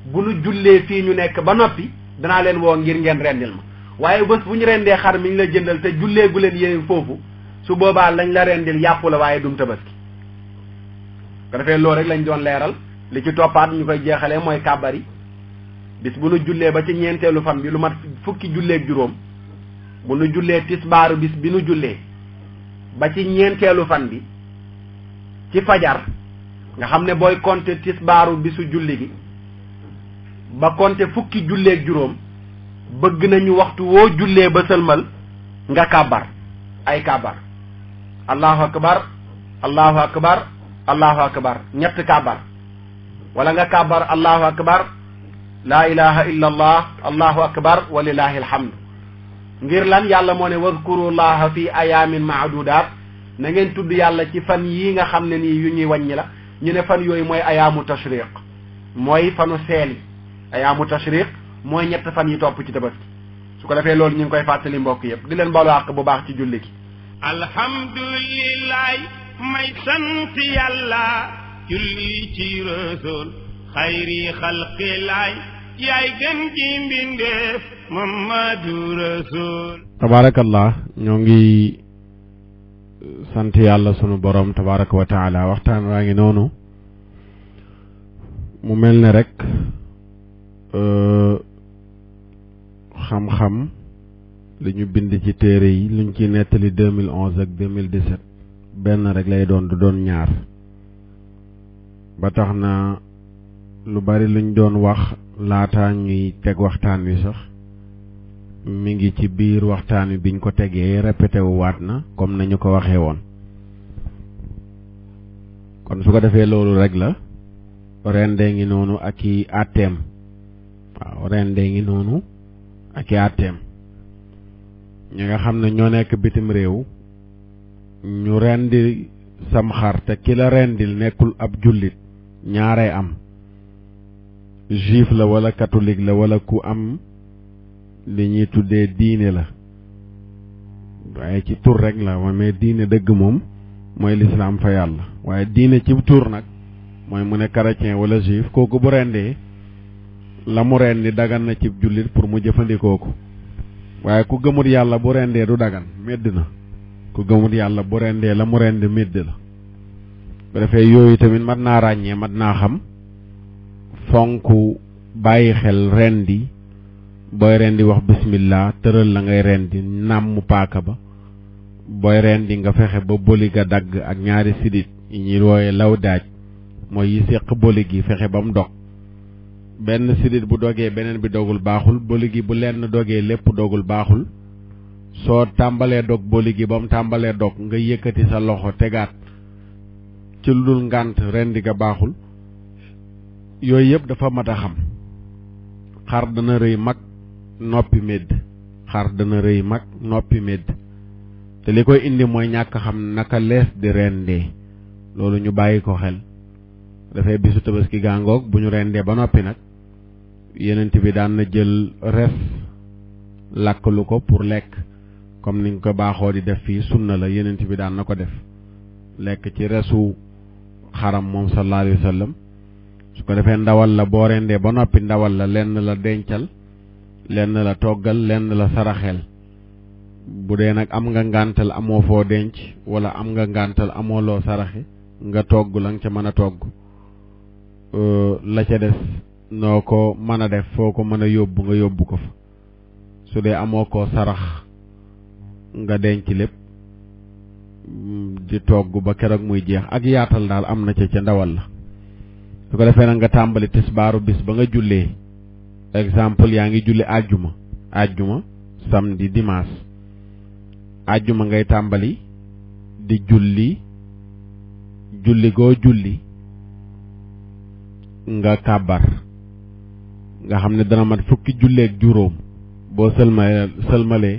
bu ñu jullee fii ñu nekk ba noppi danaa leen woo ngir ngeen rendil ma waaye bés bu ñu rendee xar mi ñu la jëndal te jullee gu leen yéen foofu su boobaa lañ la rendil yàpp la waaye dum tabaski ko defee loolu rek lañ doon leeral li ci toppaat ñu koy jeexalee mooy kàbbar yi bis bu nu jullee ba ci ñeenteelu fan bi lu mat fukki julleeg juróom bu nu jullee tisbaaru bis bi nu jullee ba ci ñeenteelu fan bi ci fajar nga xam ne booy compter tisbaaru bisu julli gi ba compter fukki julleeg juróom bëgg nañu waxtu woo jullee ba sëlmal nga kàbbar ay kàbbar allahu akbar allahu akbar allahu akbar ñett kàbbar wala nga kàbbar allahu akbar laa ilaha illa allah allahu akbar walillahi alhamdu ngir lan yàlla moo ne wadkurullaha fi ayamin maadudaat na ngeen tudd yàlla ci fan yii nga xam ne nii yu ñuy wàññi la ñu ne fan yooyu mooy ayaamu tashriq mooy fanu seel yi ayaamu tashriq mooy ñett fan yi topp ci tabaski su ko defee loolu ñu ngi koy fàttali mbokk yëpp di leen balu àq bu baax ci julli gi alhamdulilah may sant yàlla julli ci rasul xayri xalqilaay yaay gën ji mbindeef Mamadu Rasul tabaarakallah ñoo ngi sant yàlla sunu borom tabaaraka wa taala waxtaan waa ngi noonu mu mel ne rek xam-xam li ñu bind ci téere yi luñ ci nettali 2011 ak 2017 benn rek lay doon du doon ñaar ba tax na lu bari luñ doon wax laata ñuy teg waxtaan wi sax mi ngi ci biir waxtaan wi biñ ko tegee répété wu waat na comme nañu ko waxee woon kon su ko defee loolu rek la rendee ngi noonu ak i àtteem waaw rendee ngi noonu ak i àtteem ñi nga xam ne ñoo nekk bitim réew ñu rendi sam xar te ki la rendil nekkul ab jullit ñaaree am juif la wala catholique la wala ku am li ñuy tuddee diine la waaye ci tur rek la mais diine dëgg moom mooy lislaam fa yàlla waaye diine ci tur nag mooy mu ne chrétien wala juif kooku bu rendee la mu rendi dagan na ci jullit pour mu jëfandikoo ko waaye ku gëmut yàlla bu rendee du dagan medd na ku gëmut yàlla bu rendee la mu rendi medd la bu defee yooyu tamit mat naa ràññee mat naa xam fonk bàyyi xel rendi booy rendi wax bismillah tëral la ngay rendi nàmm paaka ba booy rendi nga fexe ba boli ga dagg ak ñaari sidit yi ñuy wooye law daaj mooy yi séq boli gi fexe ba mu dog benn sidit bu dogee beneen bi dogul baaxul boli gi bu lenn dogee lépp dogul baaxul soo tàmbalee dog boli gi ba mu tàmbalee dog nga yëkkati sa loxo tegaat ci lu dul ngànt rendi ga baaxul yooyu yëpp dafa mat a xam xar dana rëy mag noppi médd xar dana rëy mag noppi médd te li koy indi mooy ñàkk xam naka lees di rendee loolu ñu bàyyi ko xel dafay bisu tabaski gàngoog bu ñu rendee ba noppi nag yenent bi daan na jël res lakkalu ko pour lekk comme niñ ko baaxoo di def fii sunna la yenent bi daan na ko def lekk ci resu xaram moom sallallahu alayhi wa sallam su ko defee ndawal la boo rendee ba noppi ndawal la lenn la dencal lenn la toggal lenn la saraxel bu dee nag am nga ngàntal amoo foo denc wala am nga ngàntal amoo loo saraxe nga togg la nga ca mën a togg la ca des noo ko mën a def foo ko mën a yóbbu nga yóbbu ko fa su dee amoo koo sarax nga denc lépp di togg ba keroog muy jeex ak yaatal daal am na ca ndawal la su ko defee nag nga tàmbali tisbaaru bis ba nga jullee exemple yaa ngi julli àjjuma samedi dimanche àjjuma ngay tàmbali di julli goo julli nga kàbbar nga xam ne dana mat fukki julleeg juróom boo sëlmalee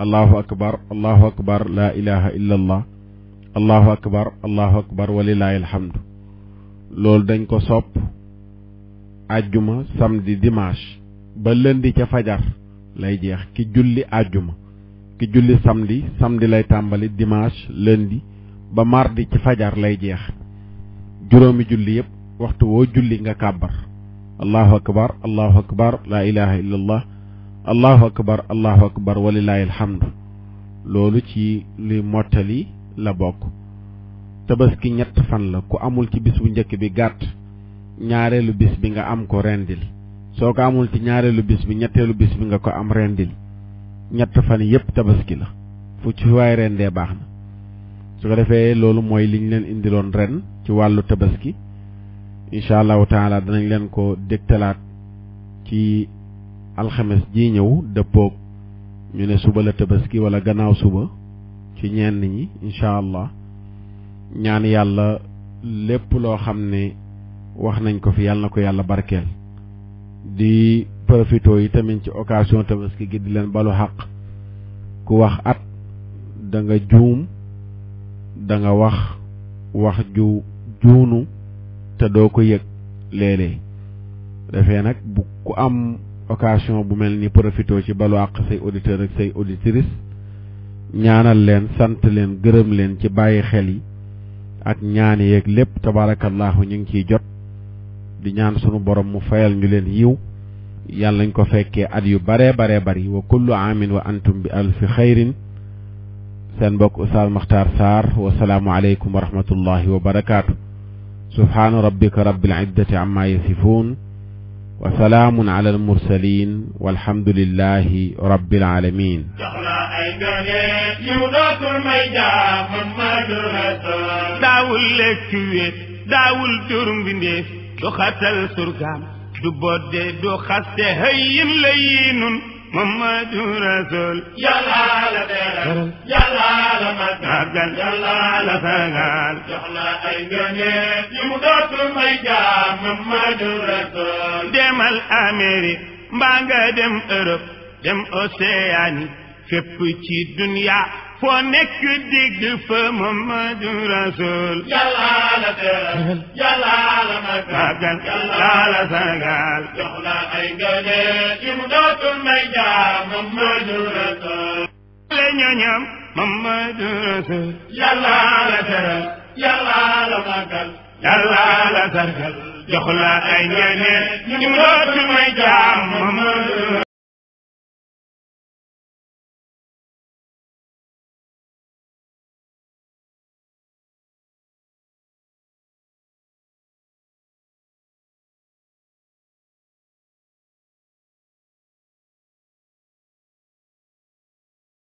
allahu akbar la ilaha illa allah allahu akbar walilahi alhamdu loolu dañ ko sopp àjjuma samedi dimanche ba lundi ca fajar lay jeex ki julli àjjuma ki julli samedi lay tàmbali dimanche lundi ba mardi ci fajar lay jeex juróomi julli yépp waxtu woo julli nga kàbbar allahu akbar la ilaha illa allah allahu akbar walilahi alhamdu loolu ci li mottali la bokk tabaski ñett fan la ku amul ci bis bu njëkk bi gàtt ñaareelu bis bi nga am ko rendil soo ko amul ci ñaareelu bis bi ñetteelu bis bi nga ko am rendil ñett fan yépp tabaski la fu ci waay rendee baax na su ko defee loolu mooy liñ leen indiloon ren ci wàllu tabaski incha allahu taala danañ leen ko dégtalaat ci alxames ji ñëw dëppoog ñu ne suba la tabaski wala gannaaw suba ci ñenn ñi incha allah ñaan yàlla lépp loo xam ne wax nañ ko fi yàlla na ko yàlla barkeel di profito yi tamit ci occasion tabaski gi di leen balu xaq ku wax at da nga juum da nga wax ju juunu te doo ko yëg léeg-léeg dafee nag bu ku am occasion bu mel ni profito ci balu àq say auditeurs ak say auditrices ñaanal leen sant leen gërëm leen ci bàyyi xel yi ak ñaan yeeg lépp tabarakallahu ñu ngi ciy jot di ñaan sunu borom mu fayal ñu leen yiw yàlla ñu ko fekkee at yu baree bari wa kullu aamin wa antum bi alfi xayrin seen mbokk Oustaz Makhtar Sarr wa salaamu aleykum wa rahmatullahi wa barakaatu subhaana rabbika rabbil izzati amma yasifuun wa salaamun ala almursalin walhamdulillahi rabbil alamin jox la ay gane yu dootul may jaam Muhammadu Rasul daawul lekk wéet daawul dur mbindeef du xatal surgaam du bodde du xaste hayyin layyinun Muhammadu Rasul yàlla la teral yàlla la màggal yàlla la sagal jox la ay gane yu dootul may jaam Muhammadu Rasul demal Amérique mbaa nga dem Europe dem Océanie fépp ci dunya foo nekk dégg fa Muhammadu Rasul yàlla la teral yàlla la màggal yàlla la sagal jox la ay gane yu dootul may jaam Muhammadu Rasul le ñoñam Muhammadu Rasul yàlla la teral yàlla la màggal yàlla la sagal jox la ay gane yu dootul may jaam Muhammadu